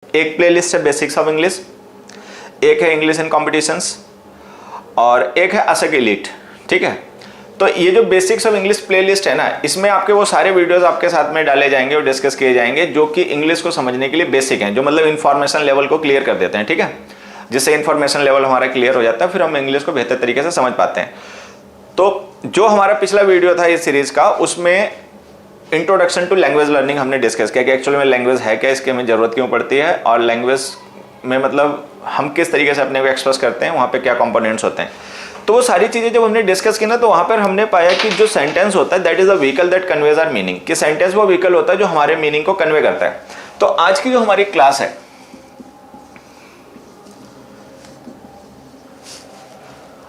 एक प्लेलिस्ट है basics of English, एक है इंग्लिश इन कॉम्पिटिशन्स और एक है ASEC एलीट। ठीक है, तो ये जो बेसिक्स ऑफ इंग्लिश प्लेलिस्ट है ना, इसमें आपके वो सारे वीडियोस आपके साथ में डाले जाएंगे और डिस्कस किए जाएंगे जो कि इंग्लिश को समझने के लिए बेसिक हैं, जो मतलब इन्फॉर्मेशन लेवल को क्लियर कर देते हैं। ठीक है, जिससे इन्फॉर्मेशन लेवल हमारा क्लियर हो जाता है, फिर हम इंग्लिश को बेहतर तरीके से समझ पाते हैं। तो जो हमारा पिछला वीडियो था इस सीरीज का, उसमें इंट्रोडक्शन टू लैंग्वेज लर्निंग हमने डिस्कस किया कि एक्चुअली में लैंग्वेज है क्या, इसकी हमें ज़रूरत क्यों पड़ती है, और लैंग्वेज में मतलब हम किस तरीके से अपने को एक्सप्रेस करते हैं, वहाँ पे क्या कंपोनेंट्स होते हैं। तो वो सारी चीज़ें जब हमने डिस्कस की ना, तो वहाँ पर हमने पाया कि जो सेंटेंस होता है that is a vehicle that conveys our meaning, कि सेंटेंस वो व्हीकल होता है जो हमारे मीनिंग को कन्वे करता है। तो आज की जो हमारी क्लास है,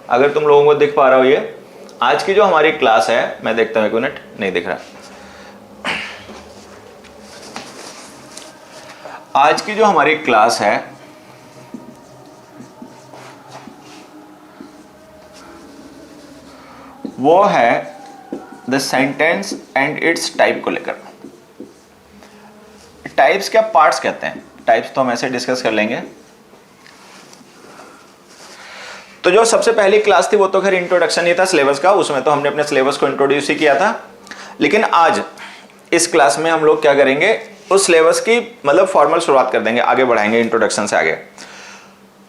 अगर तुम लोगों को दिख पा रहा हो, ये आज की जो हमारी क्लास है, मैं देखता हूँ एक मिनट, नहीं दिख रहा। आज की जो हमारी क्लास है वो है the sentence and it's type को लेकर। टाइप्स क्या, पार्ट्स कहते हैं, टाइप्स तो हम ऐसे डिस्कस कर लेंगे। तो जो सबसे पहली क्लास थी वो तो खैर इंट्रोडक्शन ही था सिलेबस का, उसमें तो हमने अपने सिलेबस को इंट्रोड्यूस ही किया था। लेकिन आज इस क्लास में हम लोग क्या करेंगे, उस सिलेबस की मतलब फॉर्मल शुरुआत कर देंगे, आगे बढ़ाएंगे इंट्रोडक्शन से आगे।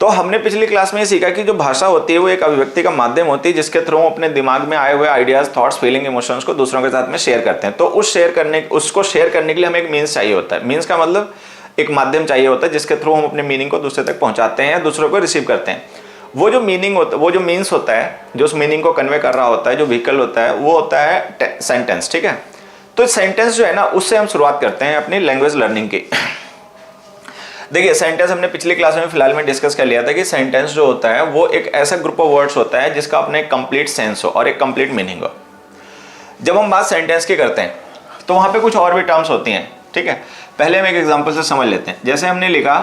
तो हमने पिछली क्लास में ये सीखा कि जो भाषा होती है वो एक अभिव्यक्ति का माध्यम होती है, जिसके थ्रू हम अपने दिमाग में आए हुए आइडियाज, थॉट्स, फीलिंग, इमोशंस को दूसरों के साथ में शेयर करते हैं। तो उसको शेयर करने के लिए हमें एक मीन्स चाहिए होता है। मीन्स का मतलब एक माध्यम चाहिए होता है जिसके थ्रू हम अपने मीनिंग को दूसरे तक पहुंचाते हैं या दूसरों को रिसीव करते हैं। वो जो मीनिंग होता है, वो जो मीन्स होता है, जो उस मीनिंग को कन्वे कर रहा होता है, जो व्हीकल होता है, वो होता है सेंटेंस। ठीक है, तो सेंटेंस जो है ना, उससे हम शुरुआत करते हैं अपनी लैंग्वेज लर्निंग की। देखिए, सेंटेंस हमने पिछली क्लास में फिलहाल में डिस्कस कर लिया था कि सेंटेंस जो होता है वो एक ऐसा ग्रुप ऑफ वर्ड्स होता है जिसका अपने कंप्लीट सेंस हो और एक कंप्लीट मीनिंग हो। जब हम बात सेंटेंस की करते हैं तो वहां पे कुछ और भी टर्म्स होती हैं। ठीक है, पहले हम एक एग्जांपल से समझ लेते हैं। जैसे हमने लिखा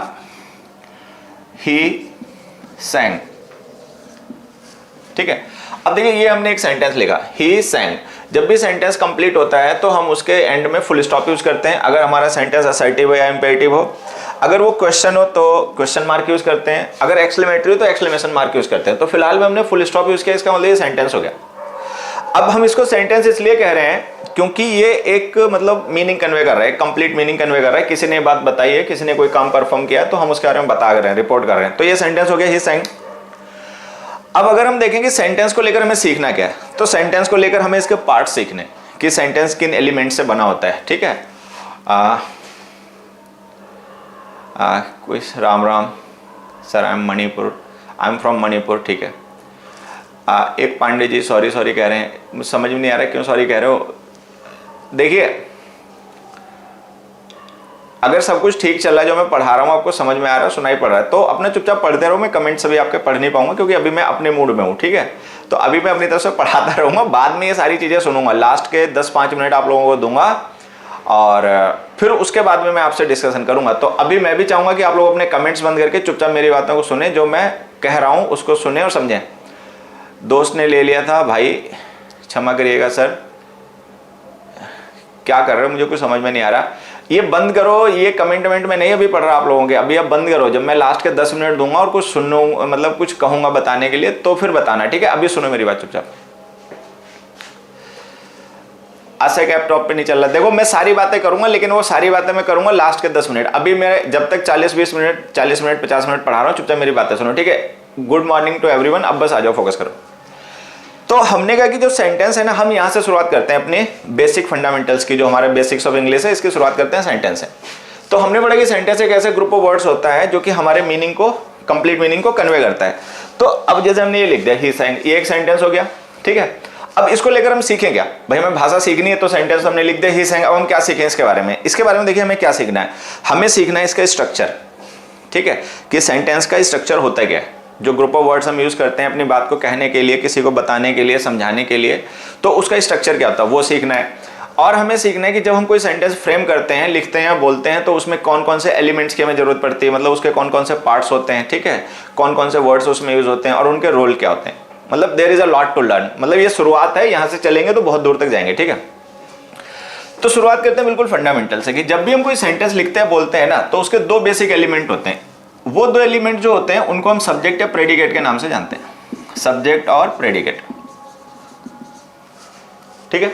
ही सैंग। ठीक है, अब देखिए ये हमने एक सेंटेंस लिखा ही सैंग। जब भी सेंटेंस कंप्लीट होता है तो हम उसके एंड में फुल स्टॉप यूज करते हैं, अगर हमारा सेंटेंस असर्टिव हो या इंपेरेटिव हो। अगर वो क्वेश्चन हो तो क्वेश्चन मार्क यूज करते हैं, अगर एक्सक्लेमेटरी हो तो एक्सक्लेमेशन मार्क यूज करते हैं। तो फिलहाल में हमने फुल स्टॉप यूज किया, इसका मतलब ये सेंटेंस हो गया। अब हम इसको सेंटेंस इसलिए कह रहे हैं क्योंकि ये एक मतलब मीनिंग कन्वे कर रहा है, कंप्लीट मीनिंग कन्वे कर रहा है। किसी ने बात बताई है, किसी ने कोई काम परफॉर्म किया तो हम उसके बारे में बता रहे हैं, रिपोर्ट कर रहे हैं, तो ये सेंटेंस हो गया ही सैंग। अब अगर हम देखें कि सेंटेंस को लेकर हमें सीखना क्या है, तो सेंटेंस को लेकर हमें इसके पार्ट सीखने कि सेंटेंस किन एलिमेंट से बना होता है। ठीक है, कोई Ram Ram sir, I am Manipur, I am from Manipur. ठीक है, एक पांडे जी सॉरी सॉरी कह रहे हैं, समझ में नहीं आ रहा क्यों सॉरी कह रहे हो। देखिए, अगर सब कुछ ठीक चल रहा है, जो मैं पढ़ा रहा हूँ आपको समझ में आ रहा है, सुनाई पड़ रहा है, तो अपना चुपचाप पढ़ते रहो। मैं कमेंट्स भी आपके पढ़ नहीं पाऊंगा क्योंकि अभी मैं अपने मूड में हूँ। ठीक है, तो अभी मैं अपनी तरफ से पढ़ाता रहूंगा, बाद में ये सारी चीज़ें सुनूंगा, लास्ट के 10-5 मिनट आप लोगों को दूंगा और फिर उसके बाद में मैं आपसे डिस्कशन करूंगा। तो अभी मैं भी चाहूंगा कि आप लोग अपने कमेंट्स बंद करके चुपचाप मेरी बातों को सुने, जो मैं कह रहा हूँ उसको सुने और समझें। दोस्त ने ले लिया था भाई, क्षमा करिएगा सर, क्या कर रहे हो मुझे कुछ समझ में नहीं आ रहा। ये बंद करो, ये कमेंट में नहीं अभी पढ़ रहा आप लोगों के, अभी आप बंद करो। जब मैं लास्ट के 10 मिनट दूंगा और कुछ सुनो, मतलब कुछ कहूंगा बताने के लिए, तो फिर बताना। ठीक है, अभी सुनो मेरी बात चुपचाप। ASEC ऐप टॉप पे नहीं चल रहा। देखो, मैं सारी बातें करूंगा, लेकिन वो सारी बातें मैं करूंगा लास्ट के 10 मिनट। अभी मैं जब तक 40-20 मिनट 40 मिनट 50 मिनट पढ़ा रहा हूँ, चुपचाप मेरी बातें सुनो। ठीक है, गुड मॉर्निंग टू एवरीवन। अब बस आ जाओ, फोकस करो। तो हमने कहा कि जो सेंटेंस है ना, हम यहां से शुरुआत करते हैं अपने बेसिक फंडामेंटल्स की, जो हमारे बेसिक्स ऑफ इंग्लिश है, इसकी शुरुआत करते हैं सेंटेंस से। तो हमने पढ़ा कि सेंटेंस एक ऐसे ग्रुप ऑफ वर्ड्स होता है जो कि हमारे मीनिंग को, कंप्लीट मीनिंग को कन्वे करता है। तो अब जैसे हमने ये लिख दिया ही सैंग, ये एक सेंटेंस हो गया। ठीक है, अब इसको लेकर हम सीखें क्या भाई, हमें भाषा सीखनी है, तो सेंटेंस हमने लिख दिया ही सैंग। अब हम क्या सीखें इसके बारे में, इसके बारे में देखिए हमें क्या सीखना है। हमें सीखना है इसका स्ट्रक्चर। ठीक है, कि सेंटेंस का स्ट्रक्चर होता क्या है, जो ग्रुप ऑफ वर्ड्स हम यूज करते हैं अपनी बात को कहने के लिए, किसी को बताने के लिए, समझाने के लिए, तो उसका स्ट्रक्चर क्या होता है वो सीखना है। और हमें सीखना है कि जब हम कोई सेंटेंस फ्रेम करते हैं, लिखते हैं, बोलते हैं, तो उसमें कौन कौन से एलिमेंट्स की हमें जरूरत पड़ती है, मतलब उसके कौन कौन से पार्ट्स होते हैं। ठीक है, कौन कौन से वर्ड्स उसमें यूज होते हैं और उनके रोल क्या होते हैं। मतलब there is a lot to learn, मतलब ये शुरुआत है, यहाँ से चलेंगे तो बहुत दूर तक जाएंगे। ठीक है, तो शुरुआत करते हैं बिल्कुल फंडामेंटल से कि जब भी हम कोई सेंटेंस लिखते हैं बोलते हैं ना तो उसके दो बेसिक एलिमेंट होते हैं। वो दो एलिमेंट जो होते हैं उनको हम सब्जेक्ट या प्रेडिकेट के नाम से जानते हैं, सब्जेक्ट और प्रेडिकेट। ठीक है,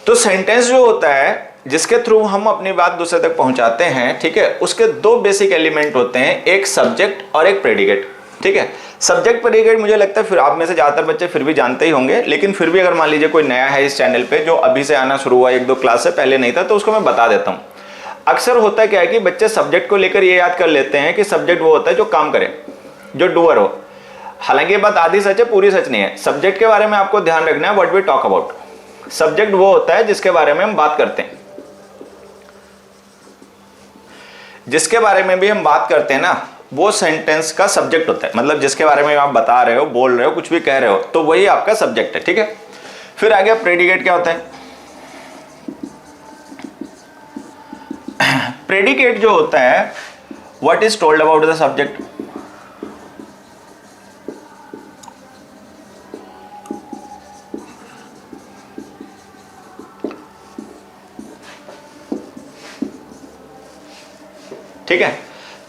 तो सेंटेंस जो होता है जिसके थ्रू हम अपनी बात दूसरे तक पहुंचाते हैं, ठीक है, उसके दो बेसिक एलिमेंट होते हैं, एक सब्जेक्ट और एक प्रेडिकेट। ठीक है, सब्जेक्ट प्रेडिकेट मुझे लगता है फिर आप में से ज्यादातर बच्चे फिर भी जानते ही होंगे, लेकिन फिर भी अगर मान लीजिए कोई नया है इस चैनल पे जो अभी से आना शुरू हुआ, एक दो क्लास से पहले नहीं था, तो उसको मैं बता देता हूं। अक्सर होता क्या है कि बच्चे सब्जेक्ट को लेकर ये याद कर लेते हैं कि सब्जेक्ट वो होता है जो काम करे, जो डूअर हो। हालांकि ये बात आधी सच है, पूरी सच नहीं है। सब्जेक्ट के बारे में आपको ध्यान रखना है, what we talk about. Subject वो होता है जिसके बारे में हम बात करते हैं, जिसके बारे में भी हम बात करते हैं ना, वो सेंटेंस का सब्जेक्ट होता है। मतलब जिसके बारे में आप बता रहे हो, बोल रहे हो, कुछ भी कह रहे हो, तो वही आपका सब्जेक्ट है। ठीक है, फिर आगे प्रेडिकेट क्या होता है? प्रेडिकेट जो होता है, what is told about the subject. ठीक है,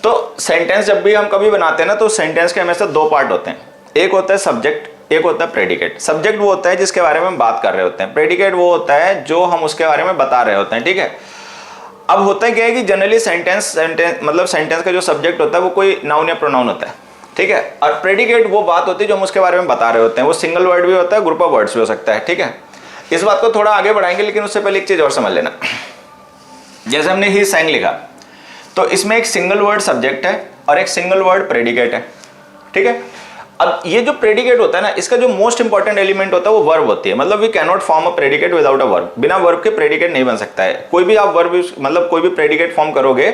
तो सेंटेंस जब भी हम कभी बनाते हैं ना, तो सेंटेंस के हमेशा दो पार्ट होते हैं, एक होता है सब्जेक्ट, एक होता है प्रेडिकेट। सब्जेक्ट वो होता है जिसके बारे में हम बात कर रहे होते हैं, प्रेडिकेट वो होता है जो हम उसके बारे में बता रहे होते हैं। ठीक है, अब होता है क्या है कि जनरली सेंटेंस मतलब सेंटेंस का जो सब्जेक्ट होता है वो कोई नाउन या प्रोनाउन होता है। ठीक है, और प्रेडिकेट वो बात होती है जो हम उसके बारे में बता रहे होते हैं। वो सिंगल वर्ड भी होता है, ग्रुप ऑफ वर्ड्स भी हो सकता है। ठीक है, इस बात को थोड़ा आगे बढ़ाएंगे, लेकिन उससे पहले एक चीज और समझ लेना। जैसे हमने ही सैंग लिखा, तो इसमें एक सिंगल वर्ड सब्जेक्ट है और एक सिंगल वर्ड प्रेडिकेट है। ठीक है, अब ये जो प्रेडिकेट होता है ना, इसका जो मोस्ट इंपॉर्टेंट एलिमेंट होता है वो वर्ब होती है। मतलब we can not form a predicate without a verb. बिना वर्ब के प्रेडिकेट नहीं बन सकता है। कोई भी आप वर्ब मतलब कोई भी प्रेडिकेट फॉर्म करोगे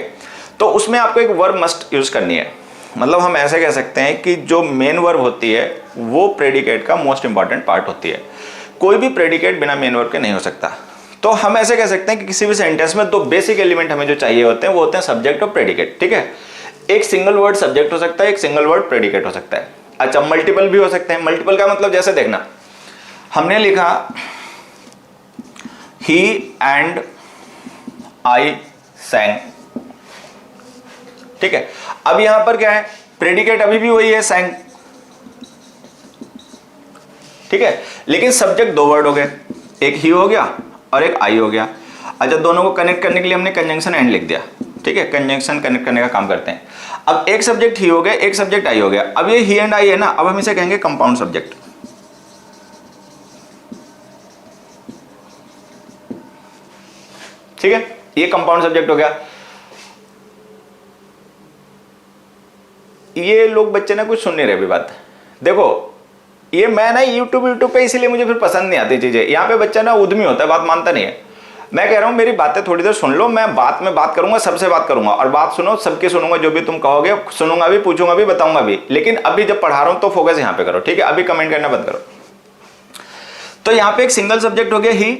तो उसमें आपको एक वर्ब मस्ट यूज करनी है। मतलब हम ऐसे कह सकते हैं कि जो मेन वर्ब होती है वो प्रेडिकेट का मोस्ट इंपॉर्टेंट पार्ट होती है। कोई भी प्रेडिकेट बिना मेन वर्ब के नहीं हो सकता। तो हम ऐसे कह सकते हैं कि किसी भी सेंटेंस में दो बेसिक एलिमेंट हमें जो चाहिए होते हैं वो होते हैं सब्जेक्ट और प्रेडिकेट। ठीक है, एक सिंगल वर्ड सब्जेक्ट हो सकता है, एक सिंगल वर्ड प्रेडिकेट हो सकता है। अच्छा, मल्टीपल भी हो सकते हैं। मल्टीपल का मतलब जैसे देखना, हमने लिखा ही एंड आई सैंग। ठीक है, अब यहां पर क्या है, प्रेडिकेट अभी भी वही है, सैंग। ठीक है, लेकिन सब्जेक्ट दो वर्ड हो गए, एक ही हो गया और एक आई हो गया। अच्छा, दोनों को कनेक्ट करने के लिए हमने कंजंक्शन एंड लिख दिया। ठीक है, कंजंक्शन कनेक्ट करने का काम करते हैं। अब एक सब्जेक्ट ही हो गया, एक सब्जेक्ट आई हो गया। अब ये ही एंड आई है ना, अब हम इसे कहेंगे कंपाउंड सब्जेक्ट। ठीक है, ये कंपाउंड सब्जेक्ट हो गया। ये लोग बच्चे ना कुछ सुन नहीं रहे अभी बात। देखो, ये मैं ना यूट्यूब पे इसीलिए मुझे फिर पसंद नहीं आती चीजें। यहाँ पे बच्चा ना उद्यमी होता है, बात मानता नहीं है। मैं कह रहा हूँ मेरी बातें थोड़ी देर सुन लो, मैं बात में बात करूंगा, सबसे बात करूंगा और बात सुनो, सबकी सुनूंगा, जो भी तुम कहोगे सुनूंगा भी, पूछूंगा भी, बताऊंगा भी। लेकिन अभी जब पढ़ा रहा हूं तो फोकस यहाँ पे करो। ठीक है, अभी कमेंट करना बंद करो। तो यहाँ पे एक सिंगल सब्जेक्ट हो गया ही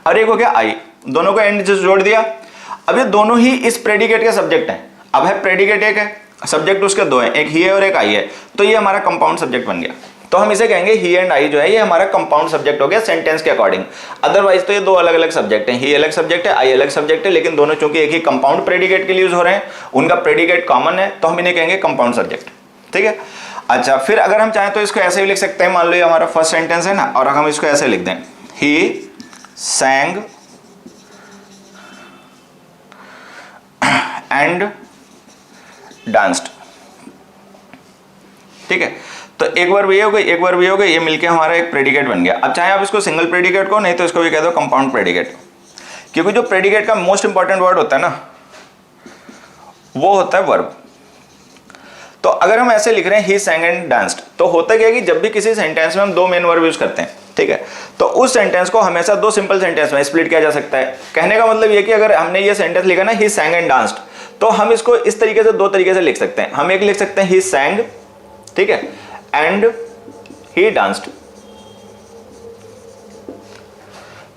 और एक हो गया आई, दोनों को एंड से जोड़ दिया। अब ये दोनों ही इस प्रेडिकेट के सब्जेक्ट हैं। अब है प्रेडिकेट एक है, सब्जेक्ट उसके दो हैं, एक ही है और एक आई है, तो ये हमारा कंपाउंड सब्जेक्ट बन गया। तो हम इसे कहेंगे ही एंड आई जो है ये हमारा कंपाउंड सब्जेक्ट हो गया सेंटेंस के अकॉर्डिंग। अदरवाइज तो ये दो अलग अलग सब्जेक्ट हैं, ही अलग सब्जेक्ट है, आई अलग सब्जेक्ट है, लेकिन दोनों चूंकि एक ही कंपाउंड प्रेडिकेट के लिए यूज हो रहे हैं, उनका प्रेडिकेट कॉमन है, तो हम इन्हें कहेंगे कंपाउंड सब्जेक्ट। ठीक है, अच्छा, फिर अगर हम चाहें तो इसको ऐसे भी लिख सकते हैं। मान लो ये हमारा फर्स्ट सेंटेंस है ना, और हम इसको ऐसे लिख दें, ही सैंग एंड डांस्ड। ठीक है, तो एक बार भी हो गई, एक बार भी हो गई, ये मिलके हमारा एक प्रेडिकेट बन गया। अब चाहे आप इसको सिंगल प्रेडिकेट को, नहीं तो इसको भी कह दो कंपाउंड प्रेडिकेट, क्योंकि जो प्रेडिकेट का मोस्ट इंपॉर्टेंट वर्ड होता है ना, वो होता है वर्ब। तो अगर हम ऐसे लिख रहे हैं ही सैंग एंड डांस्ड, तो होता क्या है कि जब भी किसी सेंटेंस में हम दो मेन वर्ब यूज करते हैं, ठीक है, तो उस सेंटेंस को हमेशा दो सिंपल सेंटेंस में स्प्लिट किया जा सकता है। कहने का मतलब ये कि अगर हमने ये सेंटेंस लिखा ना ही सैंग एंड डांस्ड, तो हम इसको इस तरीके से दो तरीके से लिख सकते हैं। हम एक लिख सकते हैं ही सैंग, ठीक है, एंड ही डांस्ड।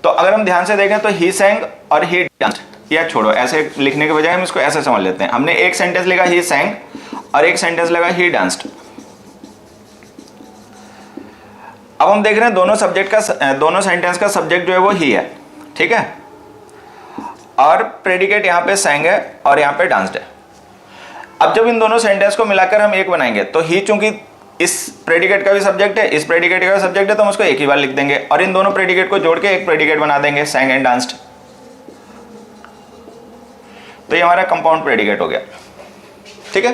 तो अगर हम ध्यान से देखें तो ही सैंग और ही डांस्ड, या छोड़ो, ऐसे लिखने के बजाय हम इसको ऐसे समझ लेते हैं। हमने एक सेंटेंस लिखा ही सैंग और एक सेंटेंस लगा ही डांस्ड। अब हम देख रहे हैं दोनों सब्जेक्ट का, दोनों सेंटेंस का सब्जेक्ट जो है वो ही है, ठीक है, और प्रेडिकेट यहाँ पे sang है और यहाँ पे danced है। अब जब इन दोनों सेंटेंस को मिलाकर हम एक बनाएंगे तो ही चूंकि इस प्रेडिकेट का भी सब्जेक्ट है, इस प्रेडिकेट का भी सब्जेक्ट है, तो हम उसको एक ही बार लिख देंगे और इन दोनों प्रेडिकेट को जोड़ के एक प्रेडिकेट बना देंगे, sang एंड danced। तो ये हमारा कंपाउंड प्रेडिकेट हो गया, ठीक है।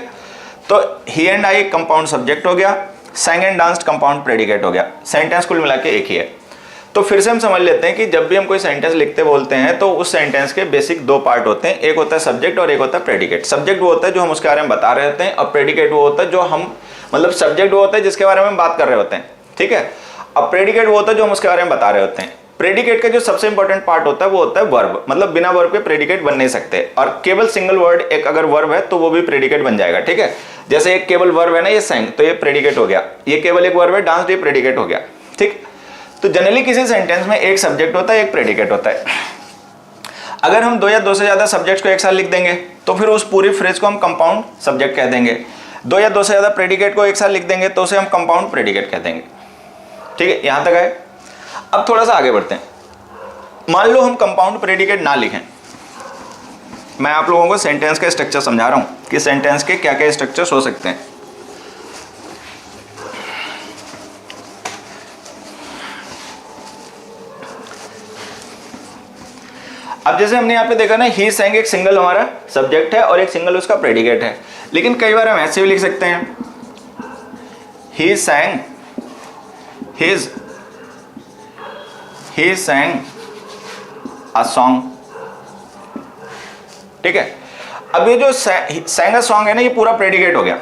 तो ही एंड आई कंपाउंड सब्जेक्ट हो गया, sang and danced compound predicate हो गया, सेंटेंस कुल मिला के एक ही है। तो फिर से हम समझ लेते हैं कि जब भी हम कोई सेंटेंस लिखते बोलते हैं तो उस सेंटेंस के बेसिक दो पार्ट होते हैं, एक होता है सब्जेक्ट और एक होता है प्रेडिकेट। सब्जेक्ट वो होता है जो हम उसके बारे में बता रहे होते हैं और प्रेडिकेट वो होता है जो हम मतलब सब्जेक्ट वो होता है जिसके बारे में हम बात कर रहे होते हैं, ठीक है। अब प्रेडिकेट वो होता है जो हम उसके बारे में बता रहे होते हैं। प्रेडिकेट का जो सबसे इंपॉर्टेंट पार्ट होता है वो होता है वर्ब, मतलब बिना वर्ब के प्रेडिकेट बन नहीं सकते, और केवल सिंगल वर्ड एक अगर वर्ब है तो वो भी प्रेडिकेट बन जाएगा, ठीक है। जैसे एक केवल वर्ब है ना, ये sang, तो ये प्रेडिकेट हो गया। ये केवल एक वर्ब है danced, ये प्रेडिकेट हो गया, ठीक। तो जनरली किसी सेंटेंस में एक सब्जेक्ट होता है, एक प्रेडिकेट होता है। अगर हम दो या दो से ज्यादा सब्जेक्ट्स को एक साथ लिख देंगे तो फिर उस पूरी फ्रेज को हम कंपाउंड सब्जेक्ट कह देंगे। दो या दो से ज्यादा प्रेडिकेट को एक साथ लिख देंगे तो उसे हम कंपाउंड प्रेडिकेट कह देंगे, ठीक है। यहां तक आए। अब थोड़ा सा आगे बढ़ते हैं। मान लो हम कंपाउंड प्रेडिकेट ना लिखें, मैं आप लोगों को सेंटेंस का स्ट्रक्चर समझा रहा हूं कि सेंटेंस के क्या क्या स्ट्रक्चर्स हो सकते हैं। अब जैसे हमने यहाँ पे देखा ना, ही sang एक सिंगल हमारा सब्जेक्ट है और एक सिंगल उसका प्रेडिकेट है, लेकिन कई बार हम ऐसे भी लिख सकते हैं, ही sang a song, ठीक है। अब ये जो sang a song है ना, ये पूरा प्रेडिकेट हो गया,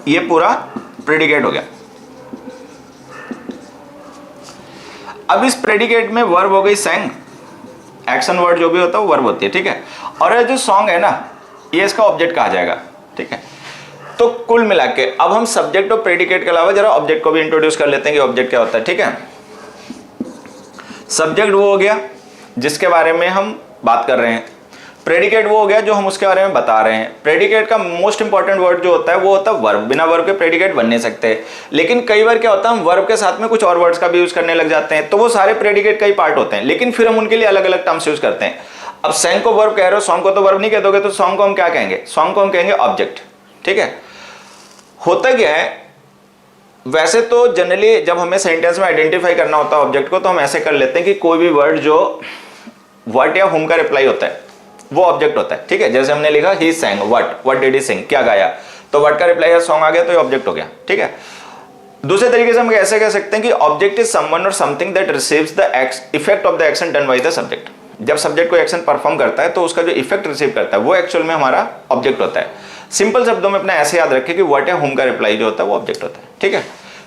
ये पूरा प्रेडिकेट हो गया। अब इस प्रेडिकेट में वर्ब हो गई sang, एक्शन वर्ड जो भी होता है वो वर्ब होती है, ठीक है। और ये जो सॉन्ग है ना, ये इसका ऑब्जेक्ट कहा जाएगा, ठीक है। तो कुल मिला के अब हम सब्जेक्ट और प्रेडिकेट के अलावा जरा ऑब्जेक्ट को भी इंट्रोड्यूस कर लेते हैं कि ऑब्जेक्ट क्या होता है, ठीक है। सब्जेक्ट वो हो गया जिसके बारे में हम बात कर रहे हैं, प्रेडिकेट वो हो गया जो हम उसके बारे में बता रहे हैं। प्रेडिकेट का मोस्ट इंपॉर्टेंट वर्ड जो होता है वो होता है वर्ब, बिना वर्ब के प्रेडिकेट बन नहीं सकते। लेकिन कई बार क्या होता है, हम वर्ब के साथ में कुछ और वर्ड्स का भी यूज करने लग जाते हैं, तो वो सारे प्रेडिकेट का ही पार्ट होते हैं, लेकिन फिर हम उनके लिए अलग अलग टर्म्स यूज करते हैं। अब sang को वर्ब कह रहे हो, सॉन्ग को तो वर्ब नहीं कह दोगे, तो सॉन्ग को हम क्या कहेंगे, सॉन्ग को हम कहेंगे ऑब्जेक्ट, ठीक है। होता क्या है, वैसे तो जनरली जब हमें सेंटेंस में आइडेंटिफाई करना होता है ऑब्जेक्ट को, तो हम ऐसे कर लेते हैं कि कोई भी वर्ड जो व्हाट या हुम का रिप्लाई होता है वो ऑब्जेक्ट होता है, ठीक है। जैसे हमने लिखा ही sang व्हाट डिड ही सिंग, क्या गाया, तो व्हाट का रिप्लाई सॉन्ग आ गया, तो ये ऑब्जेक्ट हो गया, ठीक है। दूसरे तरीके से हम ऐसे कह सकते हैं कि ऑब्जेक्ट इज समवन और something that receives the effect of the action done by the subject. जब सब्जेक्ट कोई एक्शन परफॉर्म करता है तो उसका जो इफेक्ट रिसीव करता है वो एक्चुअल में हमारा ऑब्जेक्ट होता है। सिंपल शब्दों में अपना ऐसे याद रखें कि व्हाट या हुम का रिप्लाई जो होता है वो ऑब्जेक्ट होता है, ठीक है।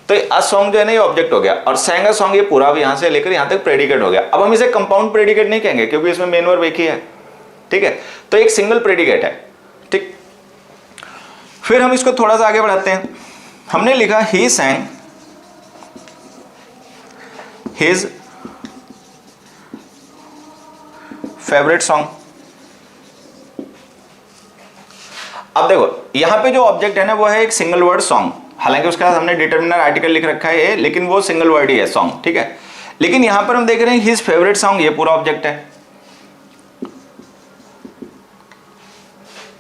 तो अ सॉन्ग जो है ना, ये ऑब्जेक्ट हो गया, और sang अ सॉन्ग ये पूरा भी यहां से लेकर यहां तक प्रेडिकेट हो गया। अब हम इसे कंपाउंड प्रेडिकेट नहीं कहेंगे क्योंकि इसमें मेन वर्ब एक ही है, ठीक है। तो एक सिंगल प्रेडिकेट है, ठीक। फिर हम इसको थोड़ा सा आगे बढ़ाते हैं। हमने लिखा ही sang his फेवरेट सॉन्ग। अब देखो यहां पे जो ऑब्जेक्ट है ना वो है एक सिंगल वर्ड सॉन्ग, हालांकि उसके साथ हमने डिटरमिनर आर्टिकल लिख रखा है, लेकिन वो सिंगल वर्ड ही है सॉन्ग, ठीक है। लेकिन यहां पर हम देख रहे हैं हिज फेवरेट सॉन्ग, ये पूरा ऑब्जेक्ट है,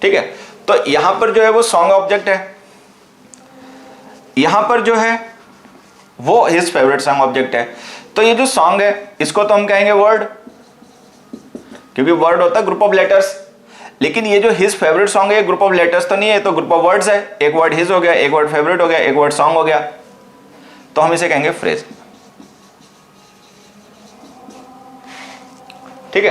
ठीक है। तो यहां पर जो है वो सॉन्ग ऑब्जेक्ट है, यहां पर जो है वो हिज फेवरेट सॉन्ग ऑब्जेक्ट है। तो ये जो सॉन्ग है इसको तो हम कहेंगे वर्ड, क्योंकि वर्ड होता है ग्रुप ऑफ लेटर्स। लेकिन ये जो हिज फेवरेट सॉन्ग है ग्रुप ऑफ लेटर्स तो नहीं है, तो ग्रुप ऑफ वर्ड्स है। एक वर्ड हिज हो गया, एक वर्ड फेवरेट हो गया, एक वर्ड सॉन्ग हो गया, तो हम इसे कहेंगे फ्रेज, ठीक है।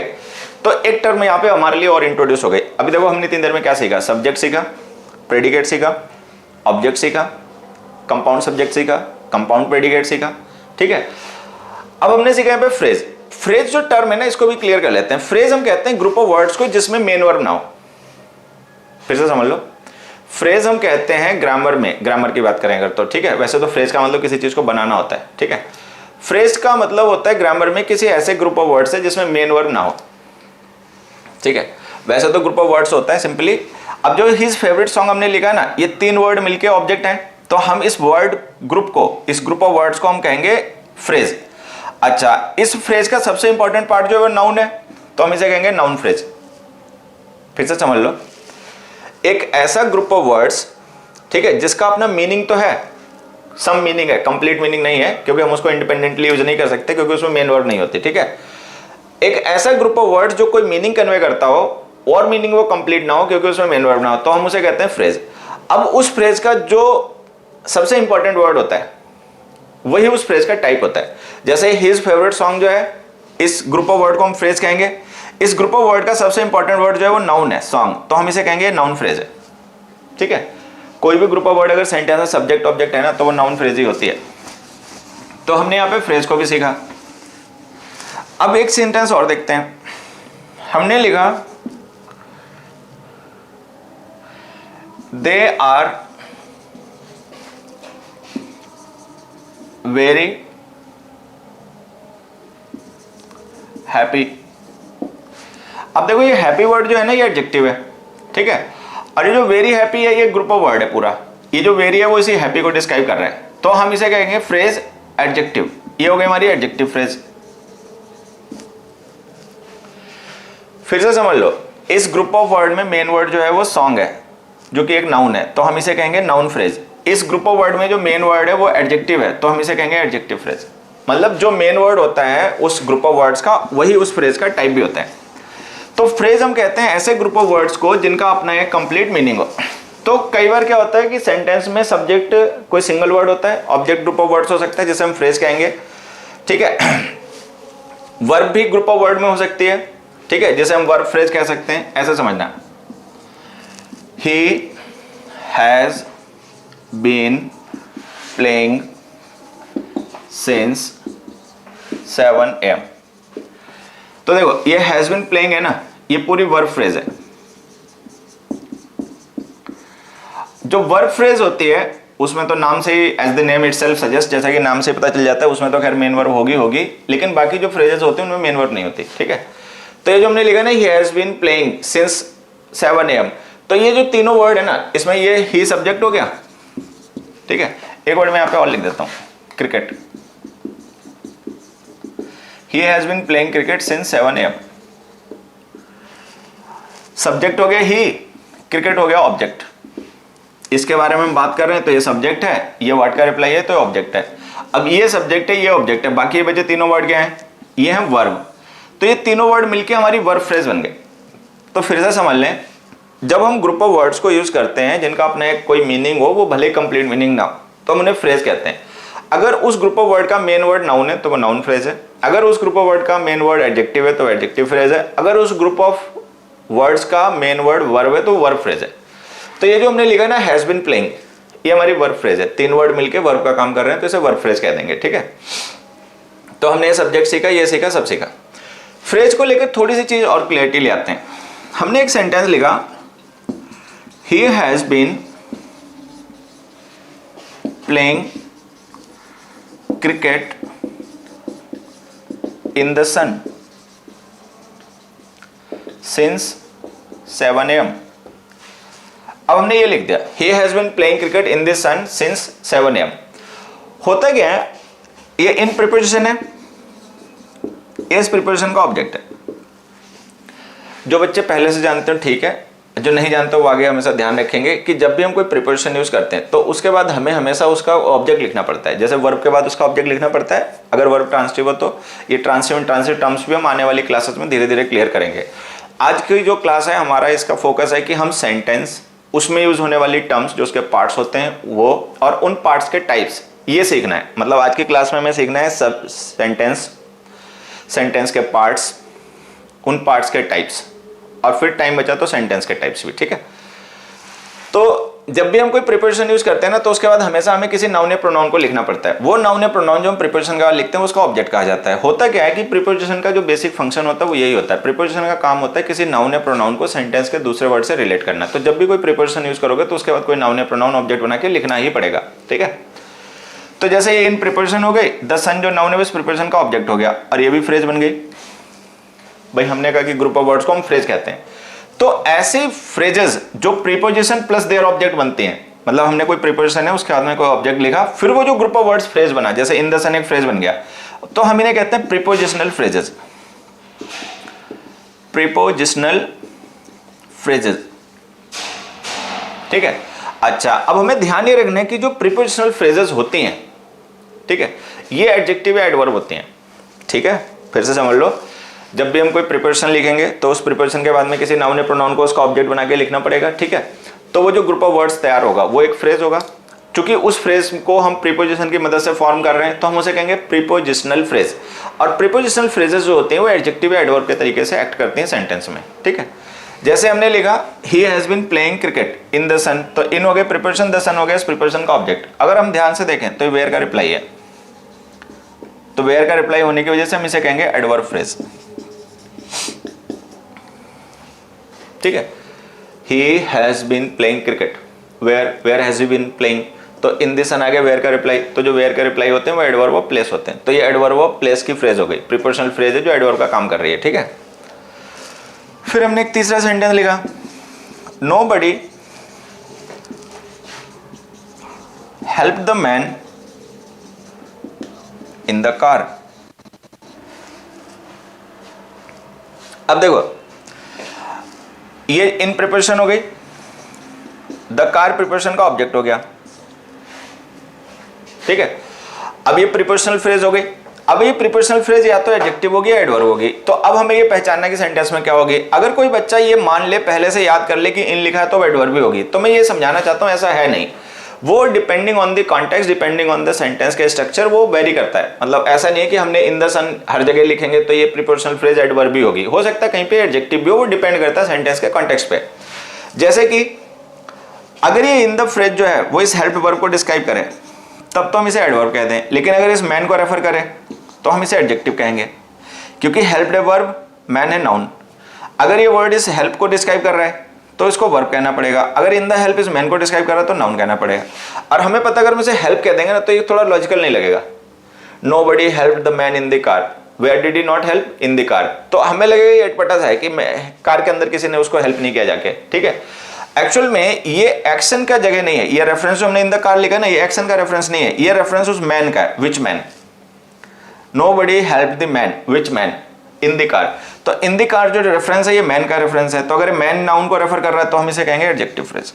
तो एक टर्म यहां पे हमारे लिए और इंट्रोड्यूस हो गई। अभी देखो हमने 3 देर में क्या सीखा, सब्जेक्ट सीखा, प्रेडिकेट सीखा, ऑब्जेक्ट सीखा, कंपाउंड सब्जेक्ट सीखा, कंपाउंड प्रेडिकेट सीखा, ठीक है। अब हमने सीखा यहाँ पे फ्रेज। फ्रेज जो टर्म है ना इसको भी क्लियर कर लेते हैं। फ्रेज हम कहते हैं ग्रुप ऑफ वर्ड्स को जिसमें मेन वर्ब ना हो। फिर से समझ लो, फ्रेज हम कहते हैं ग्रामर में, ग्रामर की बात करें अगर तो, ठीक है। वैसे तो फ्रेज का मतलब किसी चीज को बनाना होता है, ठीक है। फ्रेज का मतलब होता है ग्रामर में किसी ऐसे ग्रुप ऑफ वर्ड्स है जिसमें मेन वर्ब ना हो, ठीक है। वैसे तो ग्रुप ऑफ वर्ड्स होता है सिंपली। अब जो हिज फेवरेट सॉन्ग हमने लिखा ना, ये 3 वर्ड मिलके ऑब्जेक्ट है, तो हम इस वर्ड ग्रुप को, इस ग्रुप ऑफ वर्ड्स को हम कहेंगे फ्रेज। अच्छा, इस फ्रेज का सबसे इंपॉर्टेंट पार्ट जो है वो नाउन है, तो हम इसे कहेंगे नाउन फ्रेज। फिर से समझ लो, एक ऐसा ग्रुप ऑफ वर्ड्स, ठीक है, जिसका अपना मीनिंग तो है, सम मीनिंग है, कंप्लीट मीनिंग नहीं है, क्योंकि हम उसको इंडिपेंडेंटली यूज नहीं कर सकते, क्योंकि उसमें मेन वर्ड नहीं होती, ठीक है। एक ऐसा ग्रुप ऑफ वर्ड्स जो कोई मीनिंग कन्वे करता हो और मीनिंग वो कंप्लीट ना हो क्योंकि उसमें मेन वर्ड ना हो, तो हम उसे कहते हैं फ्रेज। अब उस फ्रेज का जो सबसे इंपॉर्टेंट वर्ड होता है वही उस फ्रेज का टाइप होता है। जैसे हिज फेवरेट सॉन्ग जो है, इस ग्रुप ऑफ वर्ड को हम फ्रेज कहेंगे। इस ग्रुप ऑफ वर्ड का सबसे इंपॉर्टेंट वर्ड जो है वो नाउन है, सॉन्ग, तो हम इसे कहेंगे नाउन फ्रेज है, ठीक है। कोई भी ग्रुप ऑफ वर्ड अगर सेंटेंस में सब्जेक्ट ऑब्जेक्ट है ना, तो वो नाउन फ्रेज ही होती है। तो हमने यहाँ पे फ्रेज को भी सीखा। अब एक सेंटेंस और देखते हैं। हमने लिखा दे आर वेरी हैप्पी। अब देखो, ये हैप्पी वर्ड जो है ना, ये एडजेक्टिव है, ठीक है। और ये जो वेरी हैप्पी है, ये ग्रुप ऑफ वर्ड है पूरा। ये जो वेरी है वो इसी हैप्पी को डिस्क्राइब कर रहा है, तो हम इसे कहेंगे फ्रेज एडजेक्टिव। ये हो गई हमारी एडजेक्टिव फ्रेज। फिर से समझ लो, इस ग्रुप ऑफ वर्ड में मेन वर्ड जो है वो सॉन्ग है, जो कि एक नाउन है, तो हम इसे कहेंगे नाउन फ्रेज। इस ग्रुप ऑफ वर्ड में जो मेन वर्ड है वो एडजेक्टिव है, तो हम इसे कहेंगे एडजेक्टिव फ्रेज। मतलब जो मेन वर्ड होता है उस ग्रुप ऑफ वर्ड्स का, वही उस फ्रेज का टाइप भी होता है। तो फ्रेज हम कहते हैं ऐसे ग्रुप ऑफ वर्ड्स को जिनका अपना एक कंप्लीट मीनिंग हो। तो कई बार क्या होता है कि सेंटेंस में सब्जेक्ट कोई सिंगल वर्ड होता है, ऑब्जेक्ट ग्रुप ऑफ वर्ड्स हो सकता है जिसे हम फ्रेज कहेंगे, ठीक है। वर्ब भी ग्रुप ऑफ वर्ड में हो सकती है, ठीक है, जैसे हम वर्ब फ्रेज कह सकते हैं। ऐसे समझना, he has been playing since 7 AM। तो देखो, ये हैज बीन प्लेइंग है ना, ये पूरी वर्ब फ्रेज है। जो वर्ब फ्रेज होती है उसमें तो नाम से ही, as the name itself suggest, जैसा कि नाम से पता चल जाता है, उसमें तो खैर मेन वर्ब होगी, लेकिन बाकी जो फ्रेजेस होते हैं उनमें मेन वर्ब नहीं होती, ठीक है। तो ये जो हमने लिखा ना, he has been playing since 7 AM, तो ये जो तीनों वर्ड है ना, इसमें ये ही सब्जेक्ट हो गया, ठीक है। एक वर्ड मैं यहाँ पे और लिख देता हूँ, cricket. He has been playing cricket since 7 AM। Subject हो गया ही, क्रिकेट हो गया ऑब्जेक्ट। इसके बारे में हम बात कर रहे हैं, तो ये सब्जेक्ट है, ये वर्ड का रिप्लाई है, तो ऑब्जेक्ट है। अब ये सब्जेक्ट है, ये ऑब्जेक्ट है, बाकी ये बचे तीनों वर्ड क्या हैं, ये हैं वर्ब। तो ये तीनों वर्ड मिलके हमारी वर्ब फ्रेज बन गए। तो फिर से समझ लें, जब हम ग्रुप ऑफ वर्ड्स को यूज करते हैं जिनका अपना एक कोई मीनिंग हो, वो भले कंप्लीट मीनिंग ना हो, तो हम उन्हें फ्रेज कहते हैं। अगर उस ग्रुप ऑफ वर्ड का मेन वर्ड नाउन है तो वो नाउन फ्रेज है। अगर उस ग्रुप ऑफ वर्ड का मेन वर्ड एडजेक्टिव है तो एडजेक्टिव फ्रेज है। अगर उस ग्रुप ऑफ वर्ड्स का मेन वर्ड वर्ब है तो वर्ब फ्रेज है। तो ये जो हमने लिखा ना, हैज बीन प्लेइंग, ये हमारी वर्ब फ्रेज है। तीन वर्ड मिलके वर्ब का काम कर रहे हैं, तो इसे वर्ब फ्रेज कह देंगे, ठीक है। तो हमने ये सब्जेक्ट सीखा, ये सीखा, सब सीखा। फ्रेज को लेकर थोड़ी सी चीज और क्लियरिटी ले आते हैं। हमने एक सेंटेंस लिखा, ही has been playing cricket in the sun since 7 AM। अब हमने ये लिख दिया, he has been playing cricket in the sun since 7 AM। होता क्या है, ये इन प्रीपोजिशन है, इस प्रीपोजिशन का ऑब्जेक्ट है। जो बच्चे पहले से जानते हो ठीक है, जो नहीं जानते वो आगे हमेशा ध्यान रखेंगे कि जब भी हम कोई प्रीपोजिशन यूज करते हैं तो उसके बाद हमें हमेशा उसका ऑब्जेक्ट लिखना पड़ता है। जैसे वर्ब के बाद उसका ऑब्जेक्ट लिखना पड़ता है, अगर वर्ब ट्रांसिटिव हो तो। ये ट्रांसिटिव ट्रांसिटिव टर्म्स भी हम आने वाली क्लासेस में धीरे धीरे क्लियर करेंगे। आज की जो क्लास है हमारा, इसका फोकस है कि हम सेंटेंस, उसमें यूज होने वाली टर्म्स जो उसके पार्ट्स होते हैं वो, और उन पार्ट्स के टाइप्स, ये सीखना है। मतलब आज की क्लास में हमें सीखना है सब सेंटेंस, सेंटेंस के पार्ट्स, उन पार्ट्स के टाइप्स, और फिर टाइम बचा तो सेंटेंस के टाइप्स भी, ठीक है। तो जब भी हम कोई प्रीपोजिशन यूज करते हैं ना, तो उसके बाद हमेशा हमें किसी नाउन या प्रोनाउन को लिखना पड़ता है। वो नाउन या प्रोनाउन जो हम प्रीपोजिशन का लिखते हैं उसका ऑब्जेक्ट कहा जाता है। होता क्या है कि प्रीपोजिशन का जो बेसिक फंक्शन होता है वो यही होता है। प्रीपोजिशन का काम होता है किसी नाउन या प्रोनाउन को सेंटेंस के दूसरे वर्ड से रिलेट करना। तो जब भी कोई प्रीपोजिशन यूज करोगे तो उसके बाद कोई नाउन या प्रोनाउन ऑब्जेक्ट बना के लिखना ही पड़ेगा, ठीक है। तो जैसे ये इन प्रीपोजिशन हो गई, द सन जो नाउन है उस प्रीपोजिशन का ऑब्जेक्ट हो गया, और ये भी फ्रेज बन गई। भाई हमने कहा कि ग्रुप ऑफ वर्ड्स को हम फ्रेज कहते हैं। तो ऐसे फ्रेजेस जो प्रीपोजिशन प्लस देयर ऑब्जेक्ट बनती हैं, मतलब हमने कोई प्रीपोजिशन है उसके बाद में कोई ऑब्जेक्ट लिखा, फिर वो जो ग्रुप ऑफ वर्ड्स फ्रेज बना, जैसे इन द सन एक फ्रेज बन गया, तो हम इन्हें कहते हैं प्रीपोजिशनल फ्रेजेस, प्रीपोजिशनल फ्रेजेस, ठीक है। अच्छा, अब हमें ध्यान ये रखना है कि जो प्रीपोजिशनल फ्रेजेस होती हैं, ठीक है, ये एडजेक्टिव या एडवर्ब होती हैं, ठीक है। फिर से समझ लो, जब भी हम कोई प्रीपोजिशन लिखेंगे तो उस प्रीपोजिशन के बाद में किसी नाउन या प्रोनाउन को उसका ऑब्जेक्ट बना के लिखना पड़ेगा, ठीक है। तो वो जो ग्रुप ऑफ वर्ड्स तैयार होगा वो एक फ्रेज होगा। क्योंकि उस फ्रेज को हम प्रीपोजिशन की मदद से फॉर्म कर रहे हैं तो हम उसे कहेंगे प्रीपोजिशनल फ्रेज। और प्रीपोजिशनल फ्रेजेस जो होते हैं वो एडजेक्टिव या एडवर्ब के तरीके से एक्ट करते हैं सेंटेंस में, ठीक है। जैसे हमने लिखा ही has been playing cricket in the sun, तो इन हो गए प्रीपोजिशन, द सन हो गया इस प्रीपोजिशन का ऑब्जेक्ट। अगर हम ध्यान से देखें तो वेयर का रिप्लाई है, तो वेयर का रिप्लाई होने की वजह से हम इसे कहेंगे एडवर्ब फ्रेज, ठीक है। He has been playing cricket, where has he been playing, तो इन द सन आ गया वेयर का रिप्लाई। तो जो वेयर का रिप्लाई होते हैं वो एडवर्ब ऑफ प्लेस होते हैं। तो ये एडवर्ब ऑफ प्लेस की फ्रेज हो गई, प्रीपोजिशनल फ्रेज है जो एडवर्ब का काम कर रही है, ठीक है। फिर हमने एक तीसरा सेंटेंस लिखा, nobody help the man in the car. अब देखो ये इन प्रीपोजिशन हो गई, द कार प्रीपोजिशन का ऑब्जेक्ट हो गया, ठीक है। अब ये प्रीपोजिशनल फ्रेज हो गई। अब ये प्रीपोजिशनल फ्रेज या तो एडजेक्टिव होगी या एडवर्ब होगी। तो अब हमें ये पहचानना कि सेंटेंस में क्या होगी। अगर कोई बच्चा ये मान ले, पहले से याद कर ले कि इन लिखा है तो एडवर्ब भी होगी, तो मैं ये समझाना चाहता हूं ऐसा है नहीं। वो depending on the context, depending on the sentence के स्ट्रक्चर वो वेरी करता है। मतलब ऐसा नहीं है कि हमने इन द सन हर जगह लिखेंगे तो ये प्रीपोजिशनल फ्रेज एडवर्ब भी होगी, हो सकता है कहीं पे एडजेक्टिव भी हो, वो डिपेंड करता है सेंटेंस के कॉन्टेक्स्ट पे। जैसे कि अगर ये इन द फ्रेज जो है वो इस हेल्प वर्ब को डिस्क्राइब करे तब तो हम इसे एडवर्ब कहते हैं, लेकिन अगर इस मैन को रेफर करें तो हम इसे एडजेक्टिव कहेंगे, क्योंकि हेल्प है वर्ब, मैन है नाउन। अगर ये वर्ड इस हेल्प को डिस्क्राइब कर रहा है तो इसको वर्ब कहना पड़ेगा, अगर इन द हेल्प इस मैन को डिस्क्राइब कर रहा है तो नाउन कहना पड़ेगा। और हमें पता अगर हम इसे हेल्प कह देंगे ना तो ये थोड़ा लॉजिकल नहीं लगेगा। Nobody help the man in the car, where did he not help in the car, तो हमें लगेगा ये अटपटा सा है कि कार के अंदर किसी ने उसको हेल्प नहीं किया जाके, ठीक है। एक्चुअल में ये एक्शन का जगह नहीं है, ये रेफरेंस जो हमने इन द कार लिखा ना, ये एक्शन का रेफरेंस नहीं है, ये रेफरेंस उस मैन का है, which man. Nobody help the man, which man in the car. तो इन द कार जो रेफरेंस है ये मैन का रेफरेंस है, तो अगर मैन नाउन को रेफर कर रहा है तो हम इसे कहेंगे एडजेक्टिव फ्रेज,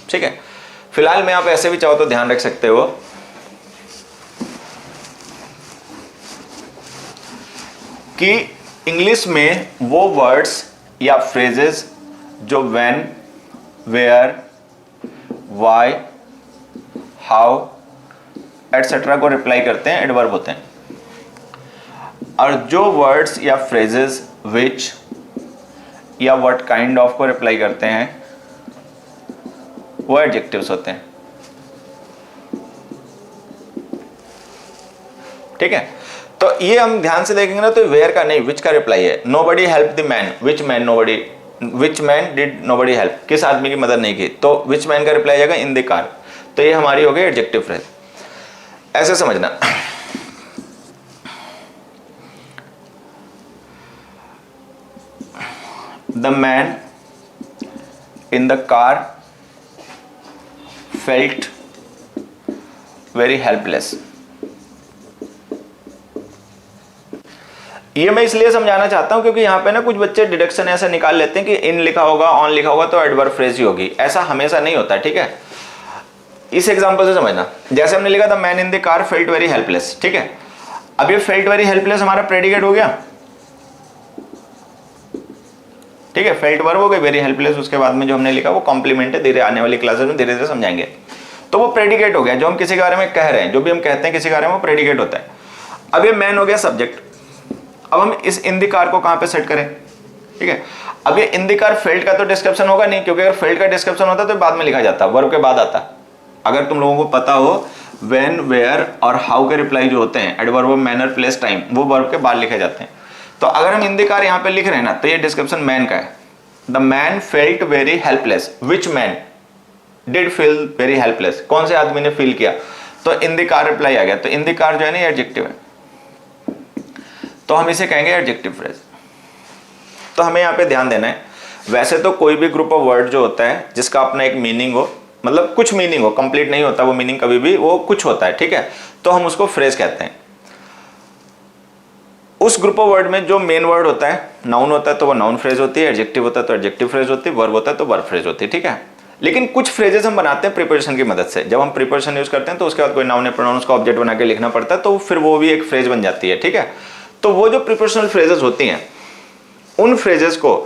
ठीक है। फिलहाल में आप ऐसे भी चाहो तो ध्यान रख सकते हो कि इंग्लिश में वो वर्ड्स या फ्रेजेस जो when, where, why, how etcetera को रिप्लाई करते हैं एडवर्ब होते हैं, और जो वर्ड्स या फ्रेजेस विच या व्हाट काइंड ऑफ को रिप्लाई करते हैं वो एडजेक्टिव्स होते हैं, ठीक है। तो ये हम ध्यान से देखेंगे ना तो वेयर का नहीं, विच का रिप्लाई है। Nobody help the man, which man, nobody, which man did nobody help, किस आदमी की मदद नहीं की, तो विच मैन का रिप्लाई आएगा इन द कार। तो ये हमारी हो गई एडजेक्टिव फ्रेज, ऐसे समझना। The man in the car felt very helpless. ये मैं इसलिए समझाना चाहता हूं क्योंकि यहां पे ना कुछ बच्चे डिडक्शन ऐसा निकाल लेते हैं कि इन लिखा होगा, ऑन लिखा होगा तो एडवर्ब फ्रेज ही होगी। ऐसा हमेशा नहीं होता, ठीक है। इस एग्जांपल से समझना, जैसे हमने लिखा the man in the car felt very helpless, ठीक है। अब ये फेल्ट वेरी हेल्पलेस हमारा प्रेडिकेट हो गया, ठीक है। फेल्ट वर्ब हो गई, वेरी हेल्पलेस उसके बाद में जो हमने लिखा वो कॉम्प्लीमेंट है, धीरे आने वाली क्लासेस में धीरे धीरे समझाएंगे। तो वो प्रेडिकेट हो गया, जो हम किसी के बारे में कह रहे हैं, जो भी हम कहते हैं किसी के बारे में वो प्रेडिकेट होता है। अब ये मैन हो गया सब्जेक्ट। अब हम इस इन द कार को कहां पे सेट करें, ठीक है। अब ये इन द कार फेल्ट का तो डिस्क्रिप्शन होगा नहीं, क्योंकि अगर फेल्ट का डिस्क्रिप्शन होता तो बाद में लिखा जाता, वर्ब के बाद आता। अगर तुम लोगों को पता हो व्हेन, वेयर और हाउ के रिप्लाई जो होते हैं एडवर्ब, मैनर, प्लेस, टाइम, वो वर्ब के बाद लिखे जाते हैं। तो अगर हम इन द कार यहाँ पे लिख रहे हैं ना तो ये डिस्क्रिप्शन मैन का है। The man felt very helpless, which man did feel very helpless, कौन से आदमी ने फील किया, तो इन द कार रिप्लाई आ गया। तो इन द कार जो है ना ये एडजेक्टिव है, तो हम इसे कहेंगे एडजेक्टिव फ्रेज। तो हमें यहाँ पे ध्यान देना है, वैसे तो कोई भी ग्रुप ऑफ वर्ड जो होता है जिसका अपना एक मीनिंग हो, मतलब कुछ मीनिंग हो, कंप्लीट नहीं होता वो मीनिंग कभी भी, वो कुछ होता है, ठीक है, तो हम उसको फ्रेज कहते हैं। उस ग्रुप ऑफ वर्ड में जो मेन वर्ड होता है, नाउन होता है तो वो नाउन फ्रेज होती है, एडजेक्टिव होता है तो एडजेक्टिव फ्रेज होती है, वर्ब होता है तो वर्ब फ्रेज होती है, ठीक है। लेकिन कुछ फ्रेजेस हम बनाते हैं प्रीपोजिशन की मदद से। जब हम प्रीपोजिशन यूज करते हैं तो उसके बाद कोई नाउन या प्रोनाउन का ऑब्जेक्ट बना के लिखना पड़ता है, तो फिर वो भी एक फ्रेज बन जाती है, ठीक है। तो वो जो प्रीपोजिशनल फ्रेजेस होती हैं, उन फ्रेजेस को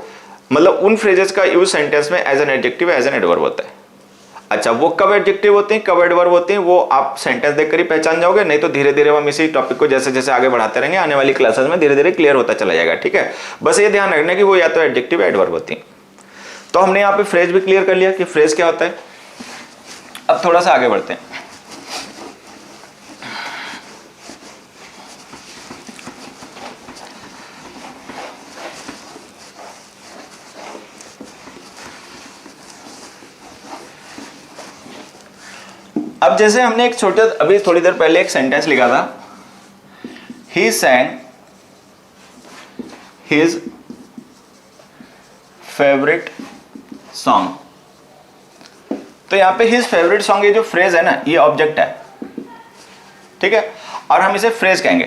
मतलब उन फ्रेजेस का यूज सेंटेंस में as an adjective, as an adverb होता है। अच्छा, वो कब एडजेक्टिव होती हैं, कब एडवर्ब होती हैं, वो आप सेंटेंस देखकर ही पहचान जाओगे, नहीं तो धीरे धीरे हम इसी टॉपिक को जैसे जैसे आगे बढ़ाते रहेंगे, आने वाली क्लासेस में धीरे धीरे क्लियर होता चला जाएगा, ठीक है। बस ये ध्यान रखना कि वो या तो एडजेक्टिव या एडवर्ब होती हैं। तो हमने यहाँ पे फ्रेज भी क्लियर कर लिया कि फ्रेज क्या होता है। अब थोड़ा सा आगे बढ़ते हैं। अब जैसे हमने एक छोटा अभी थोड़ी देर पहले एक सेंटेंस लिखा था, ही sang his favorite song। तो यहां पे his favorite song, ये जो फ्रेज है ना, ये ऑब्जेक्ट है, ठीक है, और हम इसे फ्रेज कहेंगे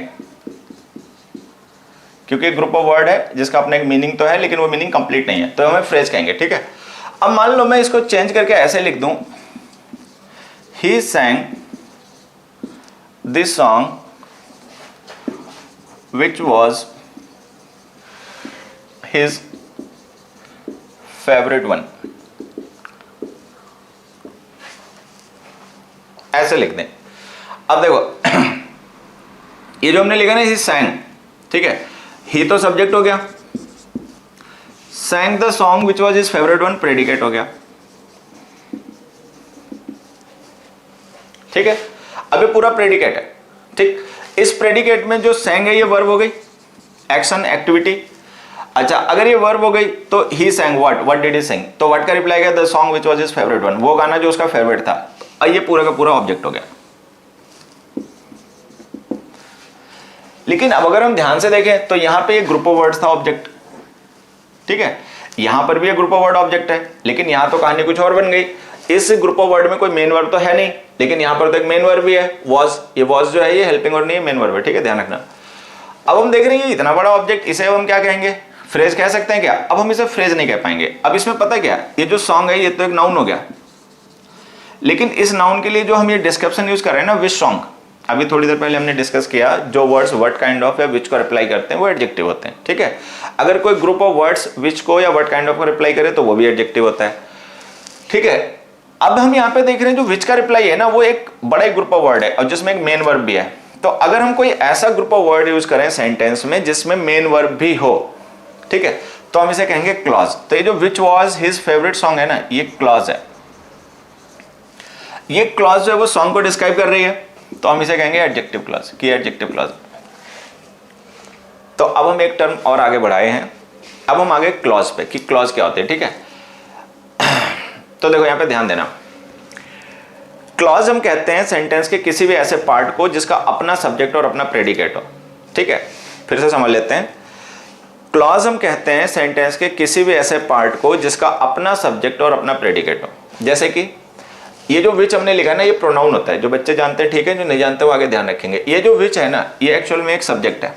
क्योंकि ग्रुप ऑफ वर्ड है जिसका अपना एक मीनिंग तो है लेकिन वो मीनिंग कंप्लीट नहीं है, तो हमें फ्रेज कहेंगे, ठीक है। अब मान लो मैं इसको चेंज करके ऐसे लिख दूं, he sang this song which was his favorite one, ऐसे लिख दें। अब देखो ये जो हमने लिखा ना he sang, ठीक है, he तो सब्जेक्ट हो गया, sang the song which was his favorite one predicate हो गया, ठीक है। अब ये पूरा प्रेडिकेट है, ठीक। इस प्रेडिकेट में जो sang है ये वर्ब हो गई, एक्शन एक्टिविटी। अच्छा, अगर ये वर्ब हो गई तो ही sang what did he sing, तो व्हाट का रिप्लाई गया the song which was his favourite one, वो गाना जो उसका फेवरेट था। अब ये पूरा का पूरा ऑब्जेक्ट हो गया। लेकिन अब अगर हम ध्यान से देखें तो यहां पे ये ग्रुप ऑफ वर्ड्स था ऑब्जेक्ट, ठीक है, यहां पर भी ये ग्रुप ऑफ वर्ड ऑब्जेक्ट है, लेकिन यहां तो कहानी कुछ और बन गई। इस ग्रुप ऑफ वर्ड में कोई मेन वर्ब तो है नहीं, लेकिन यहां पर तो एक मेन वर्ब भी है, वॉज। ये वॉज जो है ये हेल्पिंग वर्ब नहीं है, मेन वर्ब है, ठीक है, ध्यान रखना। अब हम देख रहे हैं इतना बड़ा ऑब्जेक्ट, इसे अब हम क्या कहेंगे, फ्रेज कह सकते हैं क्या? अब हम इसे फ्रेज नहीं कह पाएंगे। अब इसमें पता क्या, ये जो सॉन्ग है ये तो एक नाउन हो गया, लेकिन इस नाउन के लिए जो हम ये डिस्क्रिप्शन यूज कर रहे हैं ना, विच सॉन्ग, अभी थोड़ी देर पहले हमने डिस्कस किया, जो वर्ड्स व्हाट काइंड ऑफ या विच को रिप्लाई करते हैं वो एडजेक्टिव होते हैं, ठीक है। अगर कोई ग्रुप ऑफ वर्ड्स विच को या व्हाट काइंड ऑफ को रिप्लाई करे तो वो भी एडजेक्टिव होता है, ठीक है। अब हम यहाँ पे देख रहे हैं जो विच का रिप्लाई है ना, वो एक बड़ा ग्रुप ऑफ वर्ड है और जिसमें एक मेन वर्ब भी है। तो अगर हम कोई ऐसा ग्रुप ऑफ वर्ड यूज करें सेंटेंस में जिसमें मेन वर्ब भी हो, ठीक है, तो हम इसे कहेंगे क्लॉज। तो ये जो which was his favourite song है ना, ये क्लॉज है। ये क्लॉज जो है वो सॉन्ग को डिस्क्राइब कर रही है, तो हम इसे कहेंगे एडजेक्टिव क्लॉज, की एडजेक्टिव क्लॉज। तो अब हम एक टर्म और आगे बढ़ाए हैं, अब हम आगे क्लॉज पे कि क्लॉज क्या होते हैं, ठीक है। तो देखो यहां पे ध्यान देना, क्लॉज हम कहते हैं सेंटेंस के किसी भी ऐसे पार्ट को जिसका अपना सब्जेक्ट और अपना प्रेडिकेट हो, ठीक है। फिर से समझ लेते हैं, क्लॉज हम कहते हैं सेंटेंस के किसी भी ऐसे पार्ट को जिसका अपना सब्जेक्ट और अपना प्रेडिकेट हो। जैसे कि ये जो विच हमने लिखा है ना, ये प्रोनाउन होता है, जो बच्चे जानते हैं ठीक है, जो नहीं जानते वो आगे ध्यान रखेंगे। ये जो विच है ना, ये एक्चुअल में एक सब्जेक्ट है,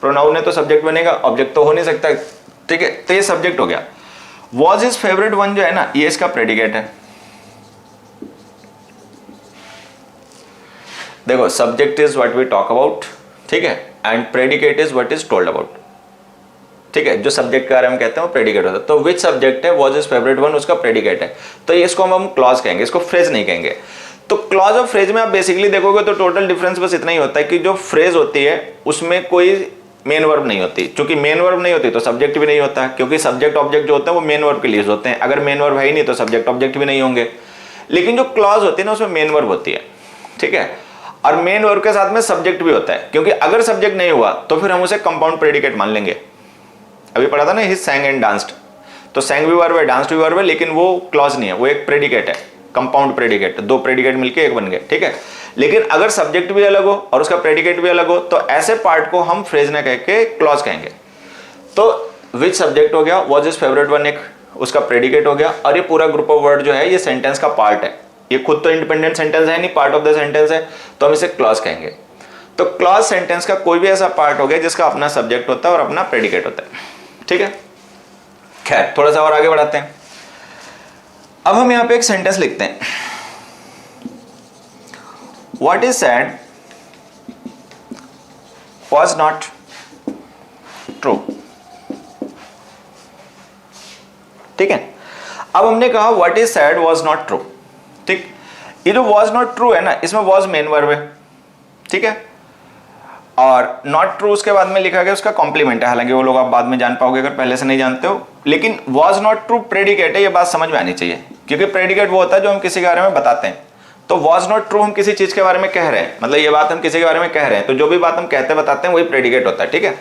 प्रोनाउन है तो सब्जेक्ट बनेगा, ऑब्जेक्ट तो हो नहीं सकता, ठीक है, तो ये सब्जेक्ट हो गया। वॉज हिज फेवरेट वन जो है ना, ये इसका प्रेडिकेट है। देखो subject is what we talk about, ठीक है, and predicate is what is told about, ठीक है। जो सब्जेक्ट के बारे में कहते हैं वो प्रेडिकेट होता है। तो विच सब्जेक्ट है, वॉज हिज फेवरेट वन, उसका प्रेडिकेट है, तो ये इसको हम क्लॉज कहेंगे, इसको फ्रेज नहीं कहेंगे। तो क्लॉज और फ्रेज में आप बेसिकली देखोगे तो टोटल डिफरेंस बस इतना ही होता है कि जो फ्रेज होती है उसमें कोई मेन वर्ब नहीं होती। क्योंकि मेन वर्ब नहीं होती तो सब्जेक्ट भी नहीं होता, क्योंकि सब्जेक्ट ऑब्जेक्ट जो होते हैं वो मेन वर्ब के लिए होते हैं। अगर मेन वर्ब है ही नहीं तो सब्जेक्ट ऑब्जेक्ट भी नहीं होंगे। लेकिन जो क्लॉज होती है ना, उसमें मेन वर्ब होती है, ठीक है, और मेन वर्ब के साथ में सब्जेक्ट भी होता है। क्योंकि अगर सब्जेक्ट नहीं हुआ तो फिर हम उसे कंपाउंड प्रेडिकेट मान लेंगे। अभी पढ़ा था ना, ही sang एंड डांस्ड, तो sang भी वर्ब है, डांस्ड भी वर्ब है, लेकिन वो क्लॉज नहीं है, वो एक प्रेडिकेट है, कंपाउंड प्रेडिकेट, दो प्रेडिकेट मिलके एक बन गए, ठीक है। लेकिन अगर सब्जेक्ट भी अलग हो और उसका प्रेडिकेट भी अलग हो तो ऐसे पार्ट को हम फ्रेज ना कह के क्लॉज कहेंगे। तो विच सब्जेक्ट हो गया, वॉज हिज फेवरेट वन एक उसका प्रेडिकेट हो गया, और ये पूरा ग्रुप ऑफ वर्ड जो है ये सेंटेंस का पार्ट है। ये खुद तो इंडिपेंडेंट सेंटेंस है नहीं, पार्ट ऑफ द सेंटेंस है, तो हम इसे क्लॉज कहेंगे। तो क्लॉज सेंटेंस का कोई भी ऐसा पार्ट हो गया जिसका अपना सब्जेक्ट होता है और अपना प्रेडिकेट होता है, ठीक है। खैर थोड़ा सा और आगे बढ़ाते हैं। अब हम यहां पे एक सेंटेंस लिखते हैं, what is sad was not true, ठीक है। अब हमने कहा what is said was not true, ठीक। ये जो was not true है ना, इसमें was मेन वर्ब है, ठीक है, और not true उसके बाद में लिखा गया उसका कॉम्प्लीमेंट है, हालांकि वो लोग आप बाद में जान पाओगे अगर पहले से नहीं जानते हो। लेकिन was not true प्रेडिकेट है, ये बात समझ में आनी चाहिए, क्योंकि प्रेडिकेट वो होता है जो हम किसी के बारे में बताते हैं। तो was not true हम किसी चीज के बारे में कह रहे हैं, मतलब ये बात हम किसी के बारे में कह रहे हैं, तो जो भी बात हम कहते बताते हैं वही प्रेडिकेट होता है, ठीक है।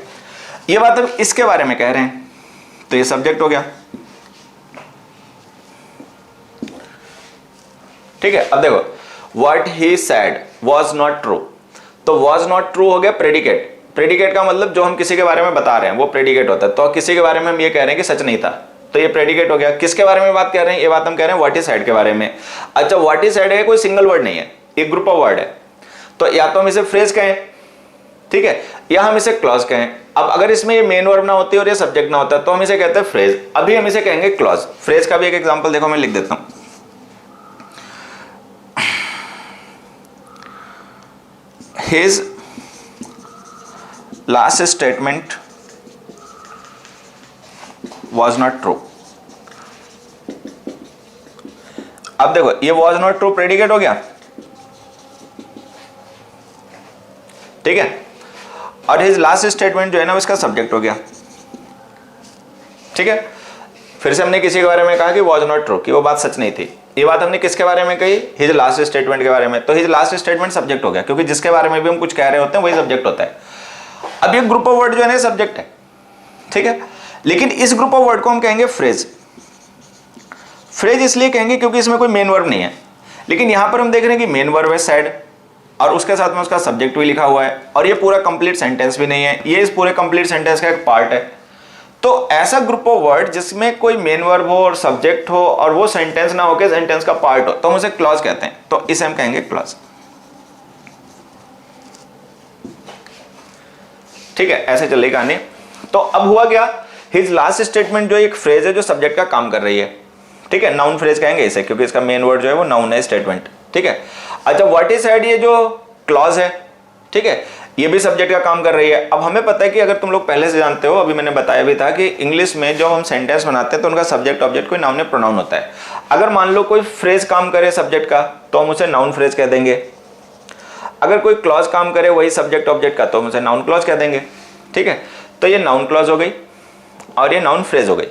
ये बात हम इसके बारे में कह रहे हैं तो ये सब्जेक्ट हो गया, ठीक है। अब देखो what he said was not true, तो was not true हो गया प्रेडिकेट। प्रेडिकेट का मतलब जो हम किसी के बारे में बता रहे हैं वो प्रेडिकेट होता है। तो किसी के बारे में हम ये कह रहे हैं कि सच नहीं था, तो ये प्रेडिकेट हो गया। किसके बारे में बात कर रहे हैं, ये बात हम कह रहे हैं व्हाट इज सैड के बारे में। अच्छा व्हाट इज सैड है कोई सिंगल वर्ड नहीं है, एक ग्रुप ऑफ वर्ड है, तो या तो हम इसे फ्रेज कहें, ठीक है, या हम इसे क्लॉज कहें। अब अगर इसमें ये मेन वर्ब ना होती और ये सब्जेक्ट ना होता तो हम इसे कहते हैं फ्रेज, अभी हम इसे कहेंगे क्लॉज। फ्रेज का भी एक एग्जांपल देखो, मैं लिख देता हूं, his last statement was not true। अब देखो ये was not true प्रेडिकेट हो गया, ठीक है, और his last statement जो है ना उसका सब्जेक्ट हो गया, ठीक है। फिर से हमने किसी के बारे में कहा कि was not true, कि वो बात सच नहीं थी। ये बात हमने किसके बारे में कही, his last statement के बारे में, तो his last statement सब्जेक्ट हो गया, क्योंकि जिसके बारे में भी हम कुछ कह रहे होते हैं वही सब्जेक्ट होता है। अब ये ग्रुप ऑफ वर्ड जो है ना सब्जेक्ट है, ठीक है, लेकिन इस ग्रुप ऑफ वर्ड को हम कहेंगे फ्रेज। फ्रेज इसलिए कहेंगे क्योंकि इसमें कोई मेन वर्ब नहीं है, लेकिन यहां पर हम देख रहे हैं कि मेन वर्ब है सैड और उसके साथ में उसका सब्जेक्ट भी लिखा हुआ है, और ये पूरा कंप्लीट सेंटेंस भी नहीं है, ये इस पूरे कंप्लीट सेंटेंस का एक पार्ट है। तो ऐसा ग्रुप ऑफ वर्ड जिसमें कोई मेन वर्ब हो और सब्जेक्ट हो और वो सेंटेंस ना होकर सेंटेंस का पार्ट हो, तो हम उसे क्लॉज कहते हैं, तो इसे हम कहेंगे क्लॉज, ठीक है। ऐसे चल रही कहानी। तो अब हुआ क्या, हिज लास्ट स्टेटमेंट जो एक फ्रेज है जो सब्जेक्ट का काम कर रही है, ठीक है, नाउन फ्रेज कहेंगे इसे, क्योंकि इसका मेन वर्ड जो है वो नाउन है, स्टेटमेंट, ठीक है। अच्छा व्हाट इज सैड ये जो क्लॉज है, ठीक है, ये भी सब्जेक्ट का काम कर रही है। अब हमें पता है कि अगर तुम लोग पहले से जानते हो, अभी मैंने बताया भी था कि इंग्लिश में जब हम सेंटेंस बनाते हैं तो उनका सब्जेक्ट ऑब्जेक्ट कोई नाउन या प्रोनाउन होता है। अगर मान लो कोई फ्रेज काम करे सब्जेक्ट का तो हम उसे नाउन फ्रेज कह देंगे, अगर कोई क्लॉज काम करे वही सब्जेक्ट ऑब्जेक्ट का तो हम उसे नाउन क्लॉज कह देंगे, ठीक है। तो ये नाउन क्लॉज हो गई और ये नाउन फ्रेज हो गई।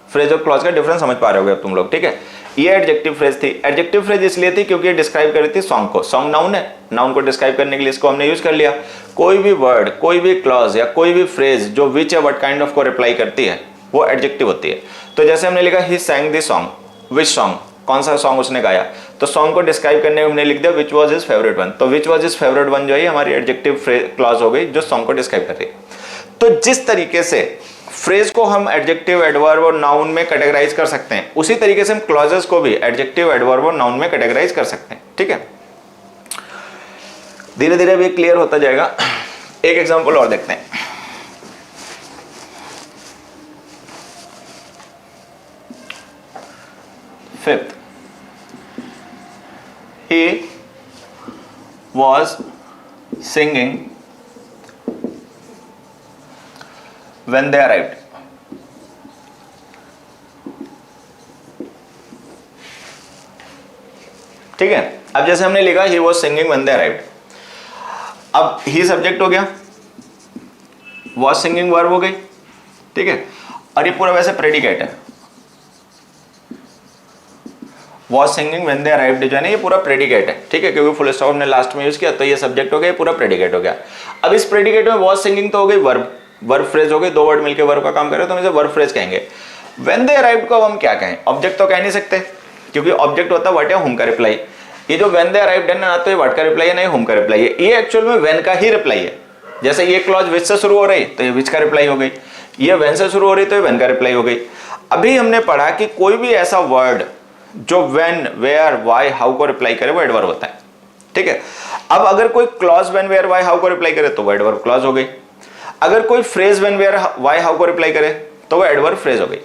फ्रेज और क्लॉज का डिफरेंस समझ पा रहे होगे अब तुम लोग, ठीक है। ये एडजेक्टिव फ्रेज थी। एडजेक्टिव फ्रेज इसलिए थी क्योंकि ये डिस्क्राइब कर रही थी सॉन्ग को। सॉन्ग नाउन है, नाउन को डिस्क्राइब करने के लिए इसको हमने यूज कर लिया। कोई भी वर्ड, कोई भी क्लॉज या कोई भी फ्रेज जो विच या व्हाट काइंड ऑफ को रिप्लाई करती है वो एडजेक्टिव होती है। तो जैसे हमने लिखा ही sang the song, which song, कौन सा सॉन्ग उसने गाया, तो सॉन्ग को डिस्क्राइब करने में हमने लिख दिया which was his favourite one. तो which was his favourite one जो है हमारी एडजेक्टिव क्लॉज हो गई जो सॉन्ग को डिस्क्राइब कर रही है। तो जिस तरीके से फ्रेज को हम एडजेक्टिव, एडवर्ब और नाउन में कैटेगराइज कर सकते हैं, उसी तरीके से हम क्लॉजेस को भी एडजेक्टिव, एडवर्ब और नाउन में कैटेगराइज कर सकते हैं, ठीक है। धीरे धीरे भी क्लियर होता जाएगा। एक एग्जांपल और देखते हैं। Fifth, he was singing when they arrived। ठीक है, अब जैसे हमने लिखा he was singing when they arrived, अब he सब्जेक्ट हो गया, was singing वर्ब हो गई, ठीक है, और ये पूरा वैसे प्रेडिकेट है। was singing when they arrived जो है ना ये पूरा प्रेडिकेट है, ठीक है, क्योंकि फुल स्टॉप ने लास्ट में यूज किया तो ये सब्जेक्ट हो गया, पूरा प्रेडिकेट हो गया। अब इस प्रेडिकेट में was singing तो हो गई वर्ब, वर्ब फ्रेज हो गई, दो वर्ड मिलकर वर्ब का काम करे तो हम इसे वर्ब फ्रेज कहेंगे। when they arrived को अब हम क्या कहें, ऑब्जेक्ट तो कह नहीं सकते क्योंकि ऑब्जेक्ट होता है व्हाट या होम का रिप्लाई। ये जो when they arrived है ना, तो ये व्हाट का रिप्लाई है ना, ये होम का रिप्लाई है। ये एक्चुअल में when का ही रिप्लाई है। जैसे ये क्लॉज विच से शुरू हो रही तो ये विच का रिप्लाई हो गई, ये when से शुरू हो रही तो ये when का रिप्लाई हो गई। अभी हमने पढ़ा कि कोई भी ऐसा वर्ड जो when, where, why, how को रिप्लाई करे वो एडवर्ब होता है। ठीक है। अब अगर कोई clause when where why how को रिप्लाई करे तो वो एडवर्ब क्लॉज हो गई। अगर कोई phrase when where why how को रिप्लाई करे तो वो एडवर्ब फ्रेज हो गई।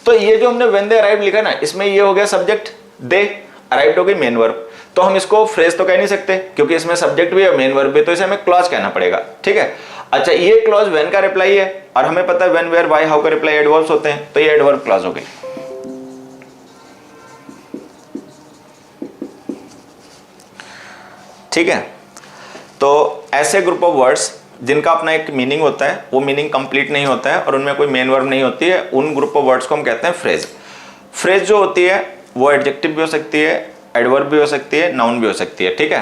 तो ये जो हमने व्हेन दे अराइव्ड लिखा ना, इसमें ये हो गया सब्जेक्ट, दे अराइव्ड हो गई मेन वर्ब। तो हम इसको फ्रेज तो कह नहीं सकते क्योंकि इसमें सब्जेक्ट भी है मेन वर्ब भी, तो इसे हमें क्लॉज कहना पड़ेगा। ठीक है। अच्छा, ये क्लॉज व्हेन का रिप्लाई है और हमें पता है व्हेन वेयर व्हाई हाउ का रिप्लाई एडवर्ब्स होते हैं, तो ये एडवर्ब क्लॉज हो गई। ठीक है। तो ऐसे ग्रुप ऑफ वर्ड्स जिनका अपना एक मीनिंग होता है, वो मीनिंग कंप्लीट नहीं होता है और उनमें कोई मेन वर्ब नहीं होती है, उन ग्रुप ऑफ वर्ड्स को हम कहते हैं फ्रेज। फ्रेज जो होती है वो एडजेक्टिव भी हो सकती है, एडवर्ब भी हो सकती है, नाउन भी हो सकती है। ठीक है।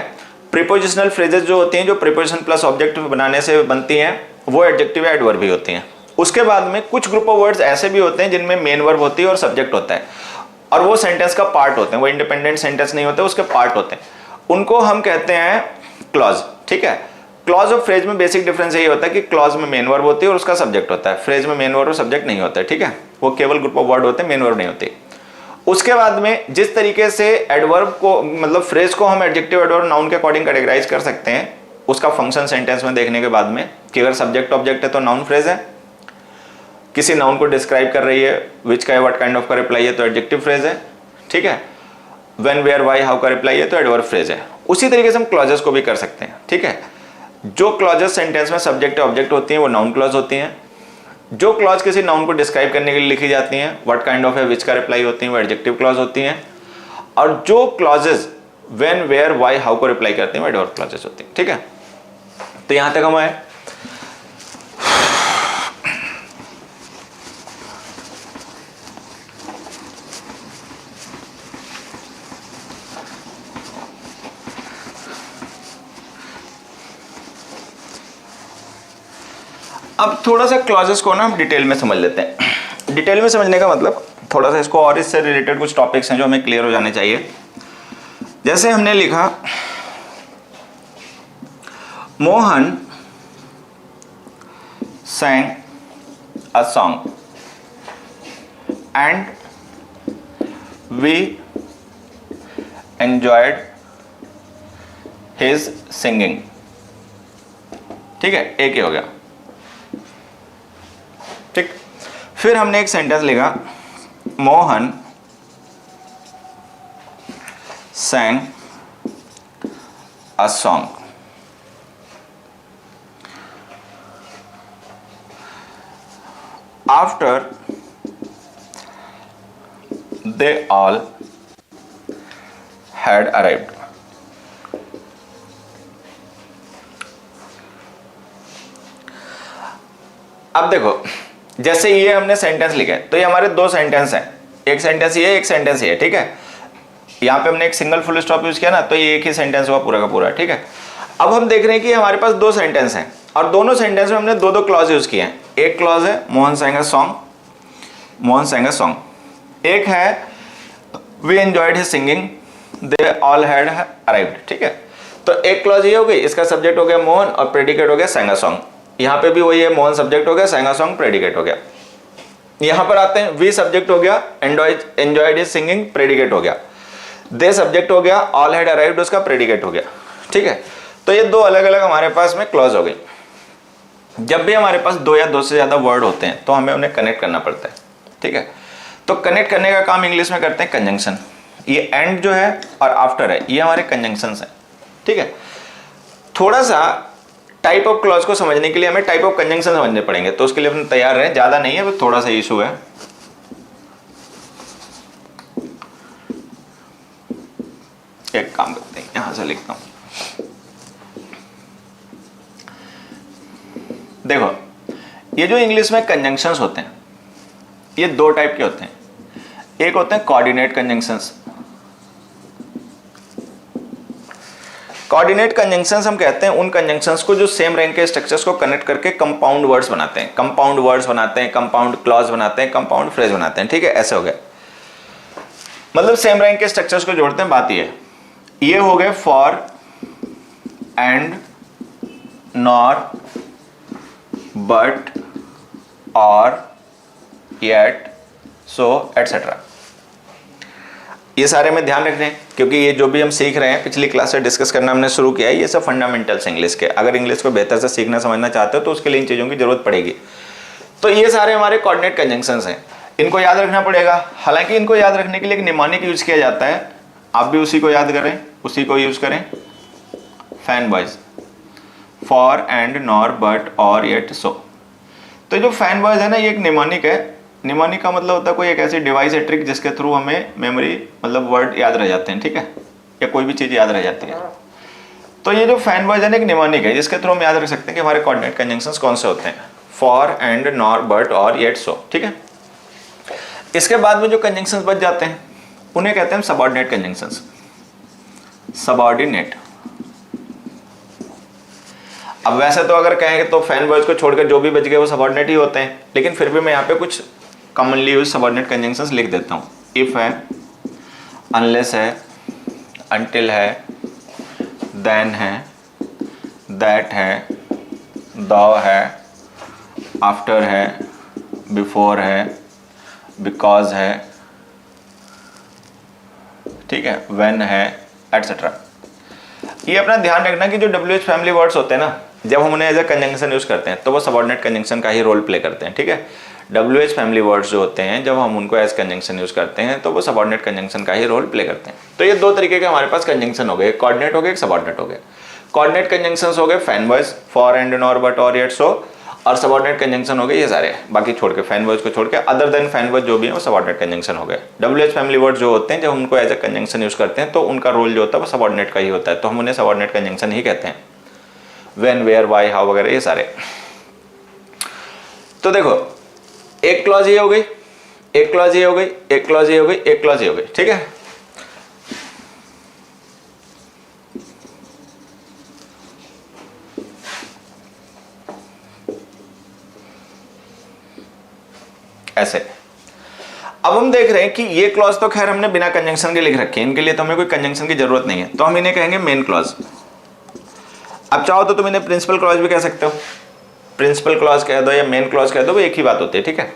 प्रीपोजिशनल फ्रेजेस जो होती हैं, जो प्रीपोजिशन प्लस ऑब्जेक्ट बनाने से बनती हैं, वो एडजेक्टिव या एडवर्ब भी होती हैं। उसके बाद में कुछ ग्रुप ऑफ वर्ड्स ऐसे भी होते हैं जिनमें मेन वर्ब होती है और सब्जेक्ट होता है और वो सेंटेंस का पार्ट होते हैं, वो इंडिपेंडेंट सेंटेंस नहीं होते, उसके पार्ट होते हैं, उनको हम कहते हैं क्लॉज। ठीक है। क्लॉज और फ्रेज में बेसिक डिफरेंस यही होता है कि क्लॉज में मेन वर्ब होती है और उसका सब्जेक्ट होता है, फ्रेज में मेन वर्ब और सब्जेक्ट नहीं होता है। ठीक है। वो केवल ग्रुप ऑफ वर्ड होते हैं, मेन वर्ब नहीं होती। उसके बाद में जिस तरीके से एडवर्ब को मतलब फ्रेज को हम एडजेक्टिव एडवर्ब नाउन के अकॉर्डिंग कैटेगराइज कर सकते हैं, उसका फंक्शन सेंटेंस में देखने के बाद में कि अगर सब्जेक्ट ऑब्जेक्ट है तो नाउन फ्रेज है, किसी नाउन को डिस्क्राइब कर रही है विच का व्हाट काइंड ऑफ का रिप्लाई है तो एडजेक्टिव फ्रेज है। ठीक है। व्हेन वेयर व्हाई हाउ का रिप्लाई है तो एडवर्ब फ्रेज है। उसी तरीके से हम क्लॉजेस को भी कर सकते हैं। ठीक है। जो क्लॉजेस सेंटेंस में सब्जेक्ट ऑब्जेक्ट होती हैं वो नाउन क्लॉज होती हैं। जो क्लॉज किसी नाउन को डिस्क्राइब करने के लिए लिखी जाती हैं, व्हाट काइंड ऑफ है विच का रिप्लाई होती हैं, वो एडजेक्टिव क्लॉज होती हैं। और जो clauses when where why how को रिप्लाई करते हैं वो एडवर्ब क्लॉजेस होती हैं। ठीक है। तो यहां तक हम आए। अब थोड़ा सा क्लॉजेस को ना हम डिटेल में समझ लेते हैं। डिटेल में समझने का मतलब थोड़ा सा इसको और इससे रिलेटेड कुछ टॉपिक्स हैं जो हमें क्लियर हो जाने चाहिए। जैसे हमने लिखा Mohan sang a song and we enjoyed his singing। ठीक है, एक ही हो गया। ठीक। फिर हमने एक सेंटेंस लिखा Mohan sang a song after they all had arrived। अब देखो, जैसे ये हमने सेंटेंस लिखा है तो ये हमारे दो सेंटेंस हैं, एक सेंटेंस ये, एक सेंटेंस ये। ठीक है। यहाँ पे हमने एक सिंगल फुल स्टॉप यूज किया ना, तो ये एक ही सेंटेंस हुआ पूरा का पूरा। ठीक है। अब हम देख रहे हैं कि हमारे पास दो सेंटेंस हैं और दोनों सेंटेंस में हमने दो दो क्लॉज यूज किए हैं। एक क्लॉज है Mohan sang a song, Mohan sang a song। एक है we enjoyed his singing, they all had arrived। ठीक है। तो एक क्लॉज ये हो गई, इसका सब्जेक्ट हो गया मोहन और प्रेडिकेट हो गया sang a song। यहाँ पे भी वही है, मोहन सब्जेक्ट हो गया, sang a song प्रेडिकेट हो गया। यहाँ पर आते हैं, we सब्जेक्ट हो गया, enjoyed his singing प्रेडिकेट हो गया, they सब्जेक्ट हो गया, all had arrived उसका प्रेडिकेट हो गया। ठीक है। तो ये दो अलग अलग हमारे पास में क्लॉज हो गई। जब भी हमारे पास दो या दो से ज्यादा वर्ड होते हैं तो हमें उन्हें कनेक्ट करना पड़ता है। ठीक है। तो कनेक्ट करने का काम इंग्लिश में करते हैं कंजंक्शन। ये एंड जो है और आफ्टर है, ये हमारे कंजंक्शंस हैं। ठीक है। थोड़ा सा टाइप ऑफ क्लॉज को समझने के लिए हमें टाइप ऑफ कंजंक्शन समझने पड़ेंगे, तो उसके लिए हम तैयार रहें। ज्यादा नहीं है, बस थोड़ा सा इशू है। एक काम करते हैं, यहां से लिखता हूं। देखो, ये जो इंग्लिश में कंजंक्शंस होते हैं ये दो टाइप के होते हैं। एक होते हैं कोऑर्डिनेट कंजंक्शंस। कोऑर्डिनेट कंजंक्शंस हम कहते हैं उन कंजंक्शंस को जो सेम रैंक के स्ट्रक्चर्स को कनेक्ट करके कंपाउंड वर्ड्स बनाते हैं, कंपाउंड वर्ड्स बनाते हैं, कंपाउंड क्लॉज बनाते हैं, कंपाउंड फ्रेज बनाते हैं। ठीक है। ऐसे हो गए, मतलब सेम रैंक के स्ट्रक्चर्स को जोड़ते हैं। बात ये हो गए फॉर, एंड, नॉर, बट, और, येट, सो, एटसेट्रा। ये सारे में ध्यान रखने हैं, क्योंकि ये जो भी हम सीख रहे हैं पिछली क्लास से डिस्कस करना हमने शुरू किया है, ये सब फंडामेंटल्स इंग्लिश के। अगर इंग्लिश को बेहतर से सीखना समझना चाहते हो तो उसके लिए इन चीज़ों की जरूरत पड़ेगी। तो ये सारे हमारे कोऑर्डिनेट कंजंक्शंस हैं, इनको याद रखना पड़ेगा। हालांकि इनको याद रखने के लिए एक निमोनिक यूज किया जाता है, आप भी उसी को याद करें, उसी को यूज करें, fan boys, for and nor but और येट सो। तो जो फैन बॉयज है ना, ये एक निमोनिक है। निमोनिक का मतलब होता है कोई एक ऐसी डिवाइस है, ट्रिक, जिसके थ्रू हमें मेमोरी मतलब वर्ड याद रह जाते हैं, ठीक है, या कोई भी चीज़ याद रह जाती है। तो ये जो फैन बॉयज है ना, एक निमोनिक है जिसके थ्रू हम याद रख सकते हैं कि हमारे कोऑर्डिनेट कंजंक्शंस कौन से होते हैं, फॉर एंड नॉर बट और येट सो, ठीक है। इसके बाद में जो कंजंक्शंस बच जाते हैं उन्हें कहते हैं सबऑर्डिनेट कंजंक्शंस, सबऑर्डिनेट। अब वैसे तो अगर कहेंगे तो फैन बॉयज को छोड़कर जो भी बच गए वो सबऑर्डिनेट ही होते हैं, लेकिन फिर भी मैं यहाँ पे कुछ कॉमनली यूज सबऑर्डिनेट कंजंक्शंस लिख देता हूँ। इफ है, अनलेस है, अनटिल है, देन है, दैट है, दो है, आफ्टर है, बिफोर है, बिकॉज है, ठीक है, व्हेन है, एटसेट्रा। ये अपना ध्यान रखना कि जो WH फैमिली वर्ड्स होते हैं ना, जब हम उन्हें एज ए कंजंक्शन यूज करते हैं तो वो सबऑर्डिनेट कंजंक्शन का ही रोल प्ले करते हैं, ठीक है। WH फैमिली वर्ड्स जो होते हैं जब हम उनको एज कंजंक्शन यूज करते हैं तो वो सबऑर्डिनेट कंजंक्शन का ही रोल प्ले करते हैं। तो ये दो तरीके के हमारे पास कंजंक्शन हो गए, कोऑर्डिनेट हो गए, एक सबऑर्डिनेट हो गए। कोऑर्डिनेट कंजंक्शंस हो गए fan boys, for and nor but और येट सो, और सबऑर्डिनेट कंजंक्शन हो गए ये सारे, बाकी छोड़ के, फैन बॉयज को छोड़ के, अदर देन फैन बॉयज जो भी है वो सबऑर्डिनेट कंजंक्शन हो गए। WH फैमिली वर्ड जो होते हैं जब उनको एज ए कंजंक्शन यूज करते हैं तो उनका रोल जो होता है वो सबऑर्डिनेट का ही होता है, तो हम उन्हें सबऑर्डिनेट कंजंक्शन ही कहते हैं। व्हेन, वेयर, व्हाई, हाउ वगैरह ये सारे। तो देखो, एक क्लॉज ये हो गई, एक क्लॉज ये हो गई, एक क्लॉज ये हो गई, एक क्लॉज ये हो गई, ठीक है। ऐसे अब हम देख रहे हैं कि ये क्लॉज तो खैर हमने बिना कंजंक्शन के लिख रखे हैं, इनके लिए तो हमें कोई कंजंक्शन की जरूरत नहीं है, तो हम इन्हें कहेंगे मेन क्लॉज। अब चाहो तो तुम इन्हें प्रिंसिपल क्लॉज भी कह सकते हो, प्रिंसिपल क्लॉज कह दो या मेन क्लॉज कह दो, वो एक ही बात होती है, ठीक है।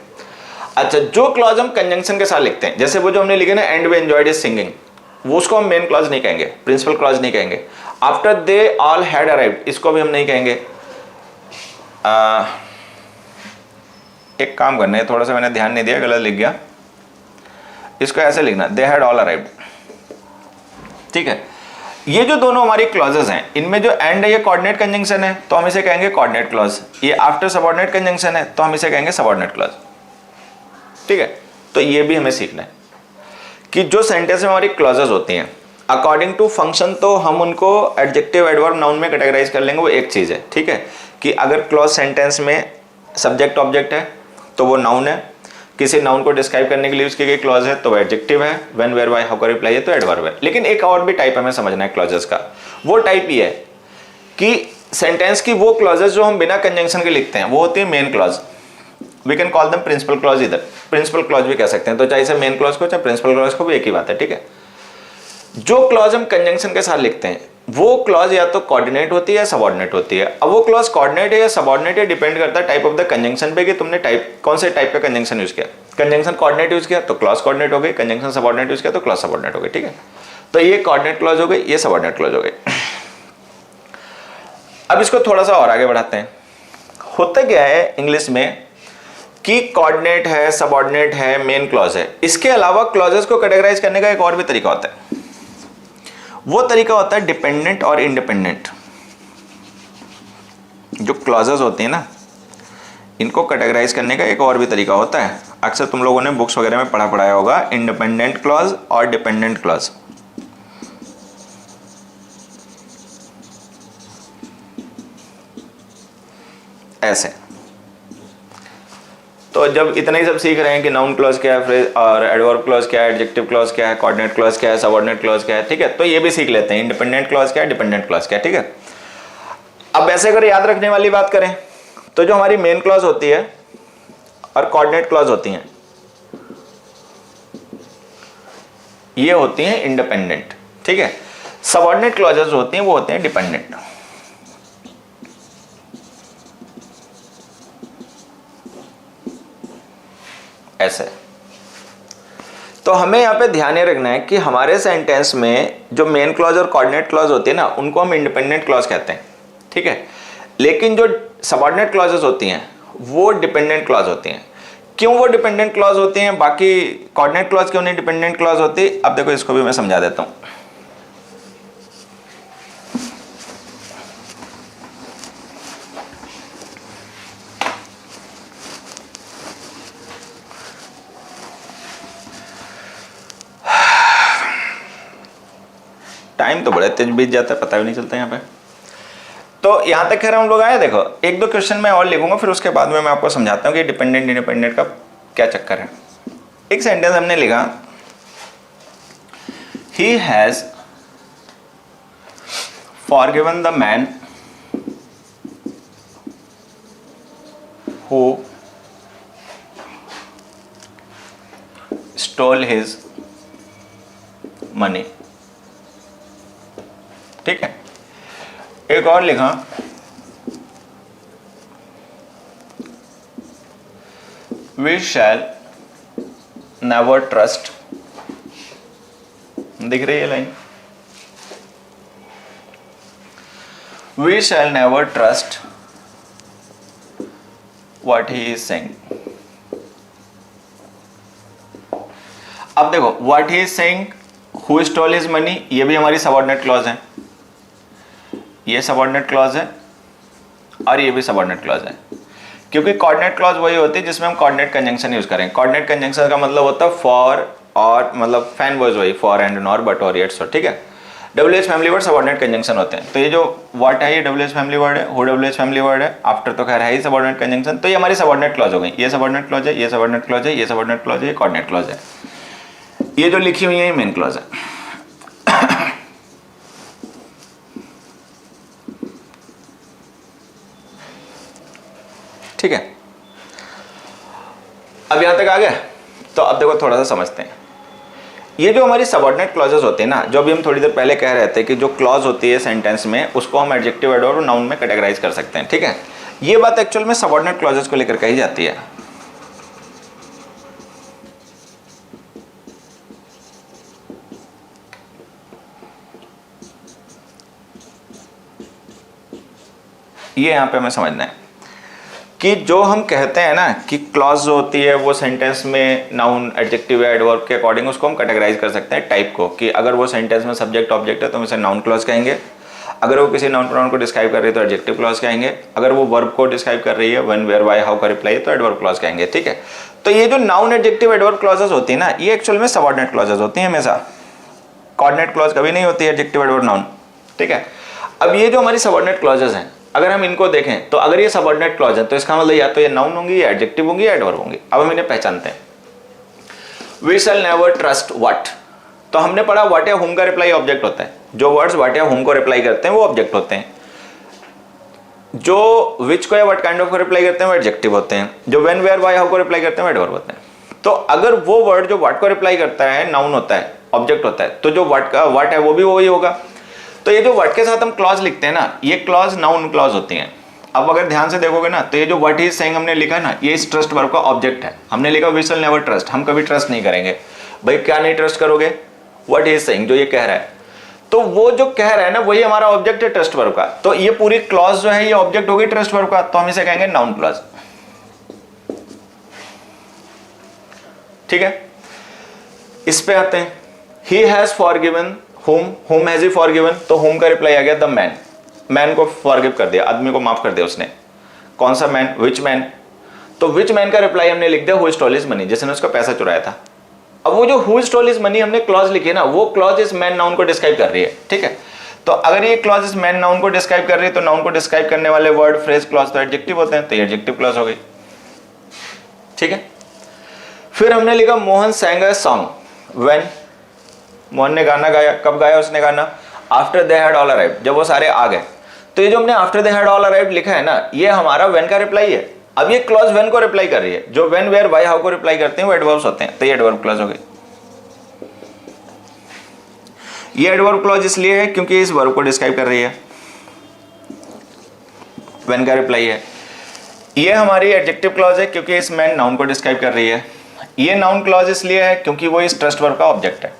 अच्छा, जो क्लॉज हम कंजंक्शन के साथ लिखते हैं, जैसे वो जो हमने लिखे ना, and we enjoyed his singing, वो उसको हम मेन क्लॉज नहीं कहेंगे, प्रिंसिपल क्लॉज नहीं कहेंगे। After they all had arrived, इसको भी हम नहीं कहेंगे। एक काम करना है, थोड़ा सा मैंने ध्यान नहीं दिया, गलत लिख गया, इसको ऐसे लिखना, दे हैड ऑल अराइव्ड, ठीक है। ये जो दोनों हमारी क्लॉजेस हैं, इनमें जो एंड है ये कोऑर्डिनेट कंजंक्शन है तो हम इसे कहेंगे कोऑर्डिनेट क्लॉज, ये आफ्टर सबऑर्डिनेट कंजंक्शन है तो हम इसे कहेंगे सबऑर्डिनेट क्लॉज, ठीक है। तो ये भी हमें सीखना है कि जो सेंटेंस में हमारी क्लॉजेस होती हैं अकॉर्डिंग टू फंक्शन तो हम उनको एडजेक्टिव, एडवर्ब, नाउन में कैटेगराइज कर लेंगे, वो एक चीज़ है, ठीक है। कि अगर क्लॉज सेंटेंस में सब्जेक्ट ऑब्जेक्ट है तो वो नाउन है, किसी नाउन को डिस्क्राइब करने के लिए यूज की गई क्लॉज है तो वो एडजेक्टिव है, व्हेन, वेयर, व्हाई, हाउ का रिप्लाई है तो एडवर्ब है। लेकिन एक और भी टाइप हमें समझना है क्लॉजेस का, वो टाइप ये है कि सेंटेंस की वो क्लॉजेस जो हम बिना कंजंक्शन के लिखते हैं वो होती है main clause, we can call them principal clause, इधर प्रिंसिपल क्लॉज भी कह सकते हैं, तो चाहे इसे मेन क्लॉज को चाहे प्रिंसिपल क्लॉज को भी एक ही बात है, ठीक है। जो क्लॉज हम कंजंक्शन के साथ लिखते हैं वो क्लॉज या तो कोऑर्डिनेट होती है या सबऑर्डिनेट होती है। अब वो क्लॉज कोऑर्डिनेट है या सबऑर्डिनेट है डिपेंड करता है टाइप ऑफ द कंजंक्शन पे कि तुमने टाइप कौन से टाइप का कंजंक्शन यूज किया। कंजंक्शन कोऑर्डिनेट यूज किया तो क्लॉज कोऑर्डिनेट हो गई, कंजंक्शन सबऑर्डिनेट यूज किया तो क्लॉज सबऑर्डिनेट हो गई, ठीक है। तो ये कोऑर्डिनेट क्लॉज हो गई, ये सबऑर्डिनेट क्लॉज हो गई। अब इसको थोड़ा सा और आगे बढ़ाते हैं। होता क्या है इंग्लिश में कि कोऑर्डिनेट है, सबऑर्डिनेट है, मेन क्लॉज है, इसके अलावा क्लॉजेस को कैटेगराइज करने का एक और भी तरीका होता है, वो तरीका होता है डिपेंडेंट और इंडिपेंडेंट। जो क्लॉजेस होती हैं ना, इनको कैटेगराइज करने का एक और भी तरीका होता है। अक्सर तुम लोगों ने बुक्स वगैरह में पढ़ाया होगा, इंडिपेंडेंट क्लॉज और डिपेंडेंट क्लॉज। ऐसे तो जब इतना ही सब सीख रहे हैं कि नाउन क्लॉज क्या है, फ्रेज और एडवर्ब क्लॉज क्या है, एडजेक्टिव क्लॉज क्या है, कोऑर्डिनेट क्लॉज क्या है, सबऑर्डिनेट क्लॉज क्या है, ठीक है, तो ये भी सीख लेते हैं इंडिपेंडेंट क्लॉज क्या है, डिपेंडेंट क्लॉज क्या है, ठीक है। अब ऐसे अगर याद रखने वाली बात करें तो जो हमारी मेन क्लॉज होती है और कोऑर्डिनेट क्लॉज होती हैं ये होती हैं इंडिपेंडेंट, ठीक है। सबऑर्डिनेट क्लॉजेस होती हैं वो होते हैं डिपेंडेंट। ऐसे तो हमें यहाँ पे ध्यान ये रखना है कि हमारे सेंटेंस में जो मेन क्लॉज और कोऑर्डिनेट क्लॉज होती है ना, उनको हम इंडिपेंडेंट क्लॉज कहते हैं, ठीक है। लेकिन जो सबऑर्डिनेट क्लॉजेस होती हैं वो डिपेंडेंट क्लॉज होती हैं। क्यों वो डिपेंडेंट क्लॉज होती हैं, बाकी कोऑर्डिनेट क्लॉज क्यों नहीं डिपेंडेंट क्लॉज होती, अब देखो इसको भी मैं समझा देता हूँ। टाइम तो बड़ा तेज बीत जाता है, पता भी नहीं चलता यहाँ पे। तो यहाँ तक खैर हम लोग आए। देखो एक दो क्वेश्चन मैं और लिखूंगा, फिर उसके बाद में मैं आपको समझाता हूँ कि डिपेंडेंट इंडिपेंडेंट का क्या चक्कर है। एक सेंटेंस हमने लिखा, he has forgiven the man who stole his money, ठीक है। एक और लिखा, वी शैल नेवर ट्रस्ट, दिख रही है line, we shall never trust what he is saying. अब देखो what he is saying, who stole his money, ये भी हमारी सबऑर्डिनेट क्लॉज है, ये सबऑर्डिनेट क्लॉज है और ये भी सबऑर्डिनेट क्लॉज है। क्योंकि कोऑर्डिनेट क्लॉज वही होती है जिसमें हम कोऑर्डिनेट कंजंक्शन यूज करें। कोऑर्डिनेट कंजंक्शन का मतलब होता है फॉर और, मतलब फैन वर्ड्स वही फॉर एंड नॉर बट और येट सो, ठीक है। WH family word subordinate conjunction होते हैं। तो ये जो व्हाट है ये WH फैमिली वर्ड है, हु WH फैमिली वर्ड है, आफ्टर तो खैर है ही सबऑर्डिनेट कंजंक्शन। तो ये हमारी सबऑर्डिनेट क्लॉज हो गई, ये सबऑर्डिनेट क्लॉज है, ये सबऑर्डिनेट क्लॉज है, ये सबऑर्डिनेट क्लॉज है, ये कोऑर्डिनेट क्लॉज है। ये जो लिखी हुई है ये मेन क्लॉज है। ठीक है, अब यहां तक आ गया। तो अब देखो थोड़ा सा समझते हैं, ये जो हमारी सबऑर्डिनेट क्लॉजेस होती है ना, जो अभी हम थोड़ी देर पहले कह रहे थे कि जो क्लॉज होती है सेंटेंस में उसको हम एडजेक्टिव, एडवर्ब और नाउन में कैटेगराइज कर सकते हैं, ठीक है। ये बात एक्चुअल में सबऑर्डिनेट क्लॉजेस को लेकर कही जाती है। ये यहां पे हमें समझना है कि जो हम कहते हैं ना कि क्लॉज जो होती है वो सेंटेंस में नाउन, एडजेक्टिव, एडवर्ब के अकॉर्डिंग उसको हम कैटेगराइज कर सकते हैं टाइप को, कि अगर वो सेंटेंस में सब्जेक्ट ऑब्जेक्ट है तो हम इसे नाउन क्लॉज कहेंगे, अगर वो किसी नाउन प्रोनाउन को डिस्क्राइब कर रही है तो एडजेक्टिव क्लॉज कहेंगे, अगर वो वर्ब को डिस्क्राइब कर रही है व्हेन, वेयर, व्हाई, हाउ का रिप्लाई तो एडवर्ब क्लॉज कहेंगे, ठीक है। तो ये जो नाउन, एडजेक्टिव, एडवर्ब क्लॉजेस होती है ना, ये एक्चुअल में सबऑर्डिनेट क्लॉजेस होती हैं हमेशा। कोऑर्डिनेट क्लॉज कभी नहीं होती है एडजेक्टिव, एडवर्ब, नाउन, ठीक है। अब ये जो हमारी सबऑर्डिनेट क्लॉजेस हैं, अगर हम इनको देखें तो अगर ये सबऑर्डिनेट क्लॉज है तो इसका मतलब या तो ये नाउन होंगी, या एडजेक्टिव होंगी, या एडवर्ब होंगी। अब हम इन्हें पहचानते हैं। We shall never trust what, तो हमने पढ़ा व्हाट या हुम का रिप्लाई ऑब्जेक्ट होता है। जो वर्ड्स व्हाट या हुम को रिप्लाई करते हैं वो ऑब्जेक्ट होते हैं। जो विच को या व्हाट काइंड ऑफ को रिप्लाई करते हैं वो एडजेक्टिव होते हैं। जो व्हेन, वेयर, व्हाई, हाउ को रिप्लाई करते हैं वो एडवर्ब होते हैं। तो अगर वो वर्ड जो व्हाट को रिप्लाई करता है नाउन होता है, ऑब्जेक्ट होता है, तो जो व्हाट है वो भी वही होगा। तो ये जो व्हाट के साथ हम क्लॉज लिखते हैं ना, ये क्लॉज नाउन क्लॉज होती हैं। अब अगर ध्यान से देखोगे ना तो ये जो व्हाट ही इज सेइंग हमने लिखा ना, ये इस ट्रस्ट वर्ब का ऑब्जेक्ट है। हमने लिखा वी शैल नेवर ट्रस्ट, हम कभी ट्रस्ट नहीं करेंगे। भाई क्या नहीं ट्रस्ट करोगे? व्हाट ही इज सेइंग, जो ये कह रहा है। तो वो जो कह रहा है ना वही हमारा ऑब्जेक्ट है ट्रस्ट वर्ब का। तो ये पूरी क्लॉज जो है ये ऑब्जेक्ट होगी ट्रस्ट वर्ब का, तो हम इसे कहेंगे नाउन क्लॉज, ठीक है। इस पे आते हैं, he has forgiven whom has he forgiven, तो whom का रिप्लाई आ गया द मैन। मैन को फॉरगिव कर दिया, आदमी को माफ कर दिया उसने। कौन सा मैन? Which man. तो विच मैन का रिप्लाई हमने लिख दिया हु स्टोल हिज मनी, जिसने उसका पैसा चुराया था। अब वो जो हु स्टोल हिज मनी हमने क्लॉज लिखी है ना, वो क्लॉज इस मैन नाउन को डिस्क्राइब कर रही है, ठीक है। तो अगर ये क्लॉज इस मैन नाउन को डिस्क्राइब कर रही है तो नाउन को डिस्क्राइब करने वाले वर्ड, फ्रेज, क्लॉज तो एडजेक्टिव होते हैं, तो ये एडजेक्टिव क्लॉज हो गई, ठीक है। फिर हमने लिखा Mohan सैंग a song when, Mohan ने गाना गाया। कब गाया उसने गाना? After they had all arrived, जब वो सारे आ गए। तो ये जो हमने after they had all arrived लिखा है ना, ये हमारा व्हेन का रिप्लाई है। अब ये क्लॉज व्हेन को रिप्लाई कर रही है। जो व्हेन, वेयर, व्हाई, हाउ को रिप्लाई करते हैं वो एडवर्ब्स होते हैं, तो ये एडवर्ब क्लॉज हो गई। ये एडवर्ब क्लॉज इसलिए है क्योंकि इस वर्ब को डिस्क्राइब कर रही है, व्हेन का रिप्लाई है। ये हमारी एडजेक्टिव क्लॉज है क्योंकि इस मैन नाउन को डिस्क्राइब कर रही है। ये नाउन क्लॉज इसलिए है क्योंकि वो इस ट्रस्ट वर्ब का ऑब्जेक्ट है,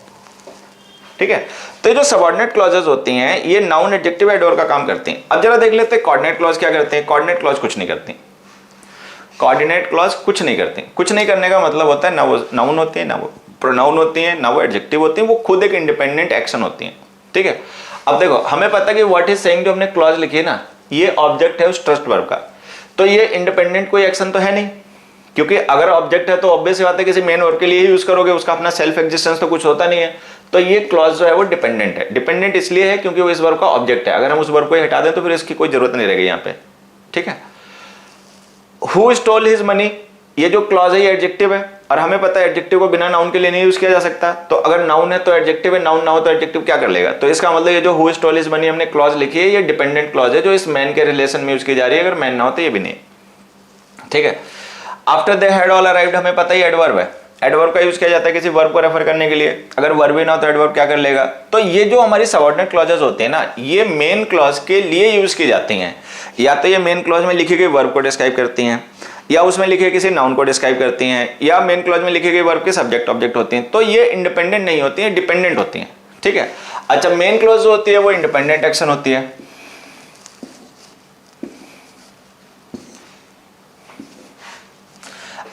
ठीक है। तो ये जो सबऑर्डिनेट क्लॉजेज होती हैं ये नाउन, एडजेक्टिव, एडवर्ब का काम करती हैं। अब जरा देख लेते हैं कोऑर्डिनेट क्लॉज क्या करते हैं। कोऑर्डिनेट क्लॉज कुछ नहीं करती। कोऑर्डिनेट क्लॉज कुछ नहीं करती। कुछ नहीं करने का मतलब होता है ना वो नाउन होती है, ना वो प्रोनाउन होती है, ना वो एडजेक्टिव होती है, वो खुद एक इंडिपेंडेंट एक्शन होती है, ठीक है। अब देखो हमें पता है कि व्हाट इज सेइंग जो हमने क्लॉज लिखी है ना, ये ऑब्जेक्ट है उस ट्रस्ट वर्ब का, तो ये इंडिपेंडेंट कोई एक्शन तो है नहीं, क्योंकि अगर ऑब्जेक्ट है तो ऑब्वियस बात है किसी मेन वर्ब के लिए ही यूज करोगे, उसका अपना सेल्फ एग्जिस्टेंस तो कुछ होता नहीं है। तो ये क्लॉज जो है वो डिपेंडेंट है। डिपेंडेंट इसलिए है क्योंकि वो इस वर्ब का ऑब्जेक्ट है। अगर हम उस वर्ब को हटा दें तो फिर इसकी कोई जरूरत नहीं रहेगी यहाँ पे, ठीक है। हु स्टोल हिज मनी, ये जो क्लॉज है ये एडजेक्टिव है, और हमें पता है एडजेक्टिव को बिना नाउन के लिए नहीं यूज किया जा सकता। तो अगर नाउन है तो एडजेक्टिव है, नाउन ना हो तो एडजेक्टिव क्या कर लेगा। तो इसका मतलब ये जो हु स्टोल हिज मनी हमने क्लॉज लिखी है ये डिपेंडेंट क्लॉज है जो इस मैन के रिलेशन में यूज की जा रही है। अगर मैन ना हो तो ये भी नहीं, ठीक है। After they had all arrived, हमें पता ही एडवर्ब है। एडवर्ब का यूज किया जाता है किसी वर्ब को रेफर करने के लिए। अगर वर्ब ही ना हो तो एडवर्ब क्या कर लेगा। तो ये जो हमारी सबऑर्डिनेट क्लॉजेस होते हैं ना, ये मेन क्लॉज के लिए यूज की जाती हैं। या तो ये मेन क्लॉज में लिखी गई वर्ब को डिस्क्राइब करती हैं, या उसमें लिखे किसी नाउन को डिस्क्राइब करती हैं, या मेन क्लॉज में लिखी गई वर्ब के सब्जेक्ट ऑब्जेक्ट होती हैं। तो ये इंडिपेंडेंट नहीं होती हैं, डिपेंडेंट होती हैं, ठीक है। अच्छा, मेन क्लॉज जो होती है वो इंडिपेंडेंट एक्शन होती है।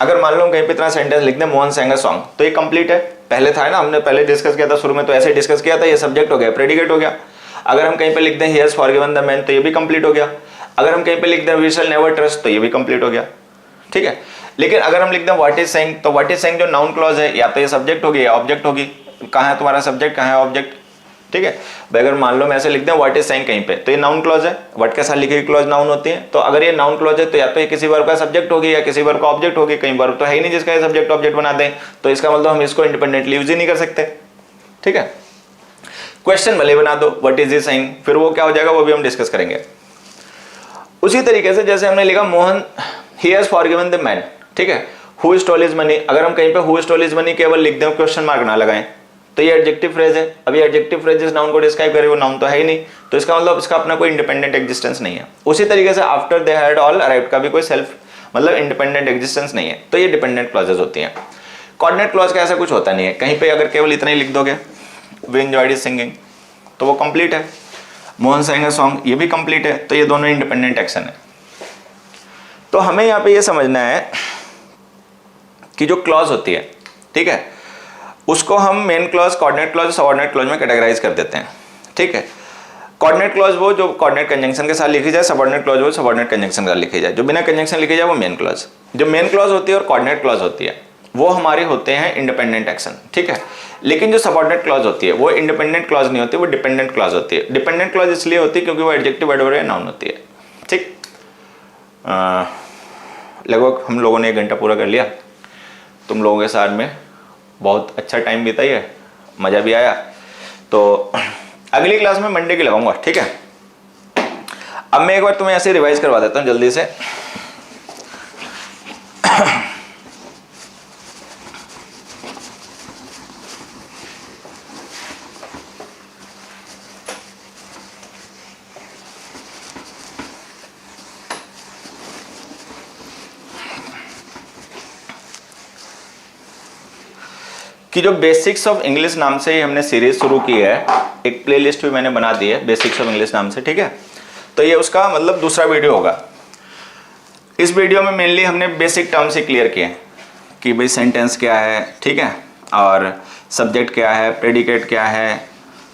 अगर मान लो कहीं पे इतना सेंटेंस लिख दें मोहन sang a सॉन्ग, तो ये कंप्लीट है। पहले था ना, हमने पहले डिस्कस किया था शुरू में, तो ऐसे डिस्कस किया था, ये सब्जेक्ट हो गया, प्रेडिकेट हो गया। अगर हम कहीं पे लिख दें he has forgiven the man, तो ये भी कंप्लीट हो गया। अगर हम कहीं पे लिख दें we shall never trust, तो ये भी कंप्लीट हो गया, ठीक है। लेकिन अगर हम लिख दें व्हाट इज सेइंग, तो व्हाट इज सेइंग जो नाउन क्लॉज है, या तो ये सब्जेक्ट होगी या ऑब्जेक्ट होगी। कहाँ है तुम्हारा सब्जेक्ट, कहाँ है ऑब्जेक्ट, ठीक है भाई। अगर मान लो मैं ऐसे लिख दें व्हाट इज सेइंग कहीं पे, तो ये नाउन क्लॉज है। व्हाट के साथ लिखी हुई क्लॉज नाउन होती है। तो अगर ये नाउन क्लॉज है तो या तो ये किसी वर्ब का सब्जेक्ट होगी या किसी वर्ब का ऑब्जेक्ट होगी। कहीं वर्ब तो है ही नहीं जिसका ये सब्जेक्ट ऑब्जेक्ट बना दें, तो इसका मतलब हम इसको इंडिपेंडेंटली यूज ही नहीं कर सकते, ठीक है। क्वेश्चन भले बना दो व्हाट इज ही सेइंग, फिर वो क्या हो जाएगा वो भी हम डिस्कस करेंगे। उसी तरीके से जैसे हमने लिखा Mohan he has forgiven the man, ठीक है। हु स्टोल हिज मनी, अगर हम कहीं पे हु स्टोल हिज मनी केवल लिख दें, क्वेश्चन मार्क ना लगाएं, तो ये एडजेक्टिव फ्रेज है। अब ये एडजेक्टिव फ्रेज जिस नाउन को डिस्क्राइब करे वो नाउन तो है ही नहीं, तो इसका मतलब इसका अपना कोई इंडिपेंडेंट एग्जिस्टेंस नहीं है। उसी तरीके से after they had all arrived का भी कोई सेल्फ मतलब इंडिपेंडेंट एग्जिस्टेंस नहीं है। तो ये डिपेंडेंट क्लॉजेज होती हैं। कोऑर्डिनेट क्लॉज का ऐसा कुछ होता नहीं है। कहीं पे अगर केवल इतना ही लिख दोगे वी एंजॉयड हिज सिंगिंग, तो वो कंप्लीट है। मोहन sang a सॉन्ग, ये भी कंप्लीट है। तो ये दोनों इंडिपेंडेंट एक्शन है। तो हमें यहाँ पे ये समझना है कि जो क्लॉज होती है, ठीक है, उसको हम main clause, coordinate clause, subordinate clause में कैटेगराइज कर देते हैं, ठीक है। कोऑर्डिनेट क्लॉज वो जो कोऑर्डिनेट कंजंक्शन के साथ लिखी जाए, सबऑर्डिनेट क्लॉज वो सबऑर्डिनेट कंजंक्शन के साथ लिखी जाए, जो बिना कंजंक्शन लिखी जाए वो मेन क्लॉज। जो मेन क्लॉज होती है और कोऑर्डिनेट क्लॉज होती है वो हमारे होते हैं इंडिपेंडेंट एक्शन, ठीक है। लेकिन जो सबऑर्डिनेट क्लॉज होती है वो इंडिपेंडेंट क्लॉज नहीं होती, वो डिपेंडेंट क्लॉज होती है। डिपेंडेंट क्लॉज इसलिए होती है क्योंकि वो एडजेक्टिव, एडवर्ब या नाउन होती है, ठीक। लगभग हम लोगों ने 1 घंटा पूरा कर लिया। तुम लोगों के साथ में बहुत अच्छा टाइम बीता है, मज़ा भी आया। तो अगली क्लास में मंडे की लगाऊंगा, ठीक है। अब मैं एक बार तुम्हें ऐसे रिवाइज करवा देता हूँ जल्दी से। कि जो बेसिक्स ऑफ इंग्लिश नाम से ही हमने सीरीज शुरू की है, एक प्लेलिस्ट भी मैंने बना दी है बेसिक्स ऑफ इंग्लिश नाम से, ठीक है। तो ये उसका मतलब दूसरा वीडियो होगा। इस वीडियो में मेनली हमने बेसिक टर्म्स ही क्लियर किए कि भाई सेंटेंस क्या है, ठीक है, और सब्जेक्ट क्या है, प्रेडिकेट क्या है,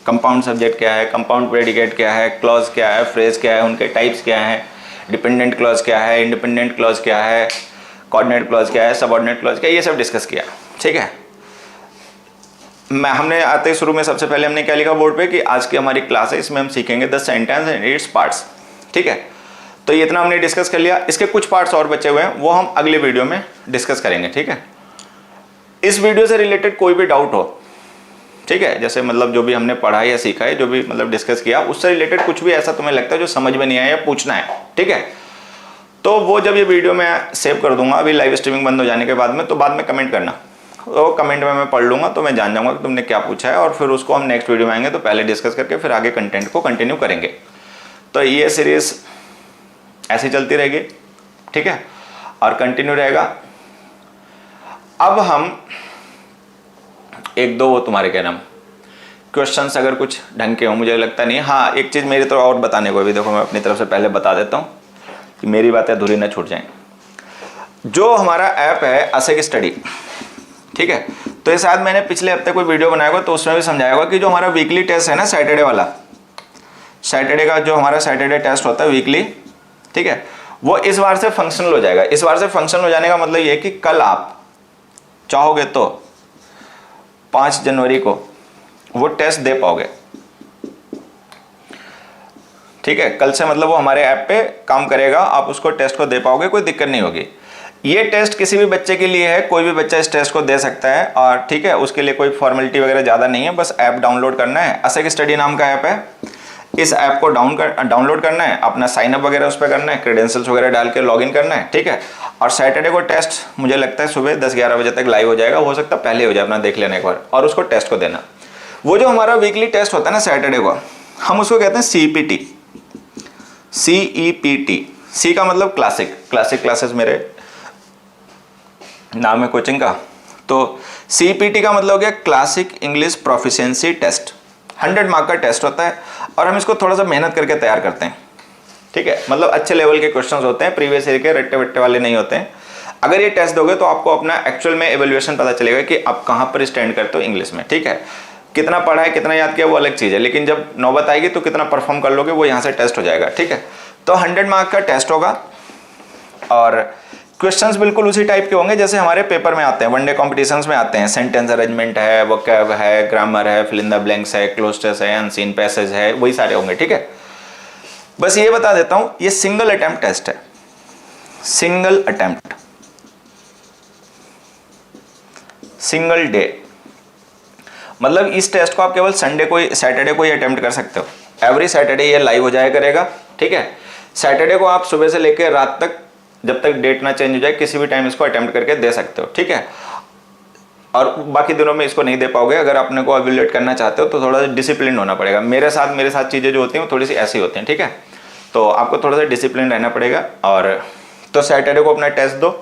कंपाउंड सब्जेक्ट क्या है, कंपाउंड प्रेडिकेट क्या है, क्लॉज क्या है, फ्रेज क्या है, उनके टाइप्स क्या हैं, डिपेंडेंट क्लॉज क्या है, इंडिपेंडेंट क्लॉज क्या है, कोऑर्डिनेट क्लॉज क्या है, सबऑर्डिनेट क्लॉज क्या है, ये सब डिस्कस किया, ठीक है। हमने आते ही शुरू में सबसे पहले हमने क्या लिखा बोर्ड पे कि आज की हमारी क्लास है, इसमें हम सीखेंगे the sentence and its parts, ठीक है। तो ये इतना हमने डिस्कस कर लिया। इसके कुछ पार्ट्स और बचे हुए हैं, वो हम अगले वीडियो में डिस्कस करेंगे, ठीक है। इस वीडियो से रिलेटेड कोई भी डाउट हो, ठीक है, जैसे मतलब जो भी हमने पढ़ा या सीखा है, जो भी मतलब डिस्कस किया, उससे रिलेटेड कुछ भी ऐसा तुम्हें लगता है जो समझ में नहीं आया या पूछना है, ठीक है, तो वो जब ये वीडियो मैं सेव कर दूंगा अभी लाइव स्ट्रीमिंग बंद हो जाने के बाद में, तो बाद में कमेंट करना, तो कमेंट में मैं पढ़ लूँगा, तो मैं जान जाऊँगा कि तुमने क्या पूछा है, और फिर उसको हम नेक्स्ट वीडियो में आएंगे तो पहले डिस्कस करके फिर आगे कंटेंट को कंटिन्यू करेंगे। तो ये सीरीज़ ऐसी चलती रहेगी, ठीक है, और कंटिन्यू रहेगा। अब हम एक दो वो तुम्हारे क्या नाम क्वेश्चंस अगर कुछ ढंग के हो, मुझे लगता नहीं। हाँ, एक चीज़ मेरी तरफ और बताने को भी, देखो मैं अपनी तरफ से पहले बता देता हूँ कि मेरी बातें अधूरी न छूट जाएं। जो हमारा ऐप है असेक स्टडी, ठीक है, तो ये शायद मैंने पिछले हफ्ते कोई वीडियो बनाया होगा तो उसमें भी समझाया होगा कि जो हमारा वीकली टेस्ट है ना, सैटरडे वाला, सैटरडे का जो हमारा सैटरडे टेस्ट होता है वीकली, ठीक है, वो इस बार से फंक्शनल हो जाएगा। इस बार से फंक्शनल हो जाने का मतलब ये है कि कल आप चाहोगे तो 5 जनवरी को वो टेस्ट दे पाओगे, ठीक है। कल से मतलब वो हमारे ऐप पे काम करेगा, आप उसको टेस्ट को दे पाओगे, कोई दिक्कत नहीं होगी। ये टेस्ट किसी भी बच्चे के लिए है, कोई भी बच्चा इस टेस्ट को दे सकता है, और ठीक है, उसके लिए कोई फॉर्मेलिटी वगैरह ज़्यादा नहीं है, बस ऐप डाउनलोड करना है। असेक स्टडी नाम का ऐप है, इस ऐप को डाउनलोड करना है, अपना साइन अप वगैरह उस पर करना है, क्रेडेंशियल्स वगैरह डाल के लॉगिन करना है, ठीक है। और सैटरडे को टेस्ट मुझे लगता है सुबह 10-11 बजे तक लाइव हो जाएगा, हो सकता है पहले हो जाए, अपना देख लेना एक बार, और उसको टेस्ट को देना। वो जो हमारा वीकली टेस्ट होता है ना सैटरडे को, हम उसको कहते हैं CPT, CEPT। सी का मतलब क्लासिक क्लासेस मेरे नाम है कोचिंग का, तो CPT का मतलब हो गया classic English proficiency test. 100 mark का टेस्ट होता है, और हम इसको थोड़ा सा मेहनत करके तैयार करते हैं, ठीक है। मतलब अच्छे लेवल के क्वेश्चंस होते हैं, प्रीवियस ईयर के रट्टे वट्टे वाले नहीं होते हैं। अगर ये टेस्ट दोगे तो आपको अपना एक्चुअल में एवेल्युएशन पता चलेगा कि आप कहाँ पर स्टैंड करते हो इंग्लिश में, ठीक है। कितना पढ़ा है, कितना याद किया, वो अलग चीज़ है, लेकिन जब नौबत आएगी तो कितना परफॉर्म कर लोगे वो यहाँ से टेस्ट हो जाएगा, ठीक है। तो 100 मार्क का टेस्ट होगा, और क्वेश्चंस बिल्कुल उसी टाइप के होंगे जैसे हमारे पेपर में आते हैं, वनडे कॉम्पिटिशन्स में आते हैं। सेंटेंस अरेंजमेंट है, वोकैब है, ग्रामर है, फिल इन द ब्लैंक्स है, क्लोजर्स है, अनसीन पैसेज है, वही सारे होंगे, ठीक है। बस ये बता देता हूं, ये सिंगल अटेम्प्ट टेस्ट है, सिंगल अटेम्प्ट, सिंगल डे। मतलब इस टेस्ट को आप केवल सैटरडे को ही अटेम्प्ट कर सकते हो। एवरी सैटरडे ये लाइव हो जाया करेगा, ठीक है। सैटरडे को आप सुबह से लेकर रात तक, जब तक डेट ना चेंज हो जाए, किसी भी टाइम इसको अटेम्प्ट करके दे सकते हो, ठीक है। और बाकी दिनों में इसको नहीं दे पाओगे। अगर अपने को एवेल्युएट करना चाहते हो तो थोड़ा सा डिसिप्लिन होना पड़ेगा। मेरे साथ चीज़ें जो होती हैं वो थोड़ी सी ऐसी होती हैं, ठीक है। तो आपको थोड़ा सा डिसिप्लिन रहना पड़ेगा। और तो सैटरडे को अपना टेस्ट दो,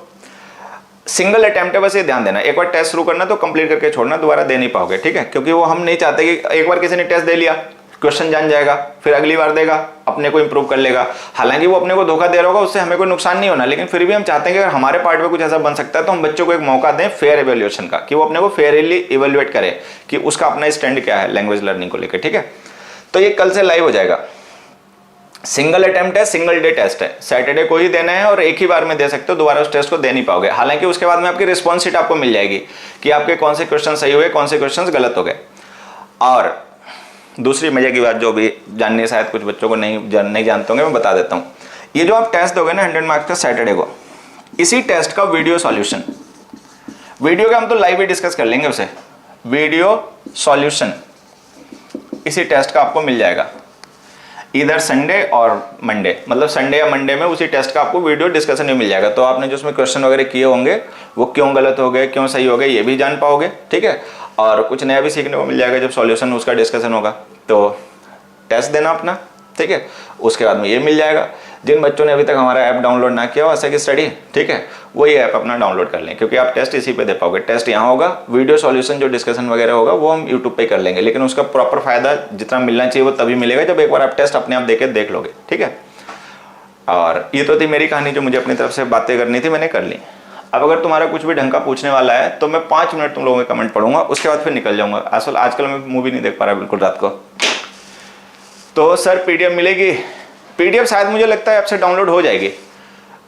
सिंगल अटेम्प्ट है, बस ये ध्यान देना, एक बार टेस्ट शुरू करना तो कंप्लीट करके छोड़ना, दोबारा दे नहीं पाओगे, ठीक है। क्योंकि वो हम नहीं चाहते कि एक बार किसी ने टेस्ट दे लिया, क्वेश्चन जान जाएगा, फिर अगली बार देगा, अपने को इंप्रूव कर लेगा। हालांकि वो अपने को धोखा दे रहा होगा, उससे हमें कोई नुकसान नहीं होना, लेकिन फिर भी हम चाहते हैं कि अगर हमारे पार्ट में कुछ ऐसा बन सकता है तो हम बच्चों को एक मौका दें फेयर एवेल्युएशन का, कि वो अपने को फेयरली इवेल्युएट करे कि उसका अपना स्टैंड क्या है लैंग्वेज लर्निंग को लेकर, ठीक है। तो ये कल से लाइव हो जाएगा। सिंगल अटेम्प्ट है, सिंगल डे टेस्ट है, सैटरडे को ही देना है और एक ही बार में दे सकते हो, दोबारा उस टेस्ट को दे नहीं पाओगे। हालांकि उसके बाद में आपकी रिस्पॉन्स शीट आपको मिल जाएगी कि आपके कौन से क्वेश्चन सही हुए, कौन से क्वेश्चन गलत हो गए। और दूसरी मजे की बात जो भी जाननी शायद कुछ बच्चों को नहीं जानते होंगे, मैं बता देता हूँ। ये जो आप टेस्ट दोगे ना 100 मार्क्स का सैटरडे को, इसी टेस्ट का वीडियो सॉल्यूशन, वीडियो का हम तो लाइव ही डिस्कस कर लेंगे उसे, वीडियो सॉल्यूशन इसी टेस्ट का आपको मिल जाएगा इधर संडे और मंडे, मतलब संडे या मंडे में उसी टेस्ट का आपको वीडियो डिस्कशन में मिल जाएगा। तो आपने जो उसमें क्वेश्चन वगैरह किए होंगे वो क्यों गलत हो गए, क्यों सही हो गए, ये भी जान पाओगे, ठीक है। और कुछ नया भी सीखने को मिल जाएगा जब सॉल्यूशन उसका डिस्कशन होगा। तो टेस्ट देना अपना, ठीक है, उसके बाद में ये मिल जाएगा। जिन बच्चों ने अभी तक हमारा ऐप डाउनलोड ना किया हो असेक स्टडी, ठीक है, वही ऐप अपना डाउनलोड कर लें, क्योंकि आप टेस्ट इसी पे दे पाओगे। टेस्ट यहाँ होगा, वीडियो सॉल्यूशन जो डिस्कशन वगैरह होगा वो हम यूट्यूब पे कर लेंगे, लेकिन उसका प्रॉपर फायदा जितना मिलना चाहिए वो तभी मिलेगा जब एक बार आप टेस्ट अपने आप देख लोगे, ठीक है। और ये तो थी मेरी कहानी, जो मुझे अपनी तरफ से बातें करनी थी, मैंने कर ली। अब अगर तुम्हारा कुछ भी ढंग का पूछने वाला है तो मैं 5 मिनट तुम लोगों के कमेंट पढ़ूंगा, उसके बाद फिर निकल जाऊंगा। आजकल मैं मूवी नहीं देख पा रहा बिल्कुल रात को। तो सर पीडीएफ मिलेगी? पीडीएफ शायद मुझे लगता है ऐप से डाउनलोड हो जाएगी,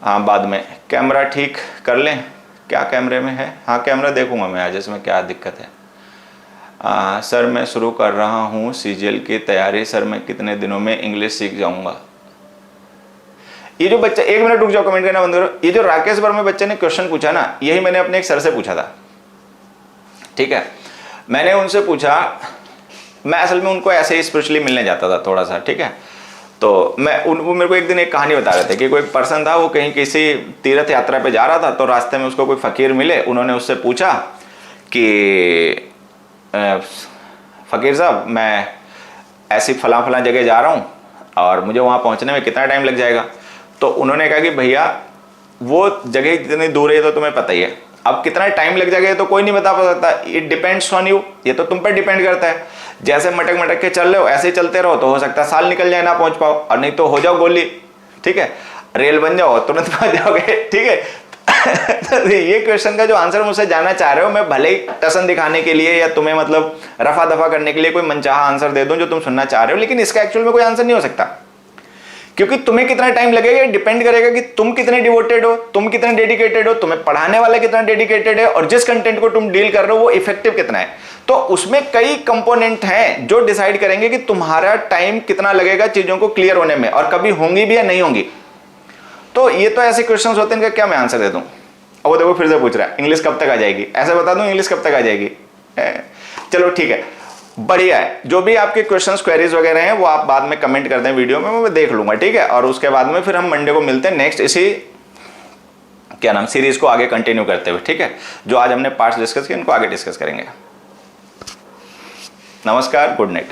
हाँ बाद में। कैमरा ठीक कर लें, क्या कैमरे में है? हाँ कैमरा देखूंगा मैं आज, इसमें क्या दिक्कत है। सर मैं शुरू कर रहा हूँ सीजीएल की तैयारी, सर मैं कितने दिनों में इंग्लिश सीख जाऊंगा? ये जो बच्चा, 1 मिनट रुक जाओ, कमेंट करना बंद करो। ये जो राकेश वर्मा बच्चे ने क्वेश्चन पूछा ना, यही मैंने अपने एक सर से पूछा था, ठीक है। मैंने उनसे पूछा, मैं असल में उनको ऐसे ही स्पिरिचुअली मिलने जाता था थोड़ा सा, ठीक है। तो वो मेरे को एक दिन एक कहानी बता रहे थे कि कोई पर्सन था, वो कहीं किसी तीर्थ यात्रा पे जा रहा था, तो रास्ते में उसको कोई फकीर मिले। उन्होंने उससे पूछा कि फकीर साहब मैं ऐसी फला जगह जा रहा हूँ और मुझे वहाँ पहुँचने में कितना टाइम लग जाएगा? तो उन्होंने कहा कि भैया वो जगह जितनी दूर है तो तुम्हें पता ही है, अब कितना टाइम लग जाएगा ये तो कोई नहीं बता सकता, इट डिपेंड्स ऑन यू, ये तो तुम पर डिपेंड करता है। जैसे मटक मटक के चल रहे हो ऐसे ही चलते रहो तो हो सकता है साल निकल जाए ना पहुंच पाओ, और नहीं तो हो जाओ गोली, ठीक है, रेल बन जाओ तुरंत पहुंच जाओगे, ठीक है। तो ये क्वेश्चन का जो आंसर मुझसे जानना चाह रहे हो, मैं भले ही टसन दिखाने के लिए या तुम्हें मतलब रफा दफा करने के लिए कोई मनचाहा आंसर दे दूं जो तुम सुनना चाह रहे हो, लेकिन इसका एक्चुअल में कोई आंसर नहीं हो सकता, क्योंकि तुम्हें कितना टाइम लगेगा डिपेंड करेगा कि तुम कितने डिवोटेड हो, तुम कितने डेडिकेटेड हो, तुम्हें पढ़ाने वाला कितना डेडिकेटेड है, और जिस कंटेंट को तुम डील कर रहे हो वो इफेक्टिव कितना है। तो उसमें कई कंपोनेंट हैं जो डिसाइड करेंगे कि तुम्हारा टाइम कितना लगेगा चीजों को क्लियर होने में, और कभी होंगी भी या नहीं होंगी। तो ये तो ऐसे क्वेश्चंस होते हैं इनका क्या मैं आंसर दे दूं। अब वो देखो फिर से पूछ रहा है इंग्लिश कब तक आ जाएगी, ऐसे बता दूं इंग्लिश कब तक आ जाएगी। चलो ठीक है, बढ़िया है। जो भी आपके क्वेश्चंस क्वेरीज वगैरह हैं वो आप बाद में कमेंट कर दें वीडियो में, मैं देख लूंगा, ठीक है। और उसके बाद में फिर हम मंडे को मिलते हैं नेक्स्ट इसी क्या नाम सीरीज को आगे कंटिन्यू करते हुए, ठीक है। जो आज हमने पार्ट्स डिस्कस किए इनको आगे डिस्कस करेंगे। नमस्कार, गुड नाइट।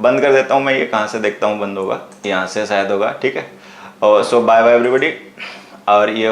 बंद कर देता हूं मैं, ये कहां से देखता हूं बंद होगा, यहां से शायद होगा, ठीक है। और सो बाय बाय एवरीबॉडी। और ये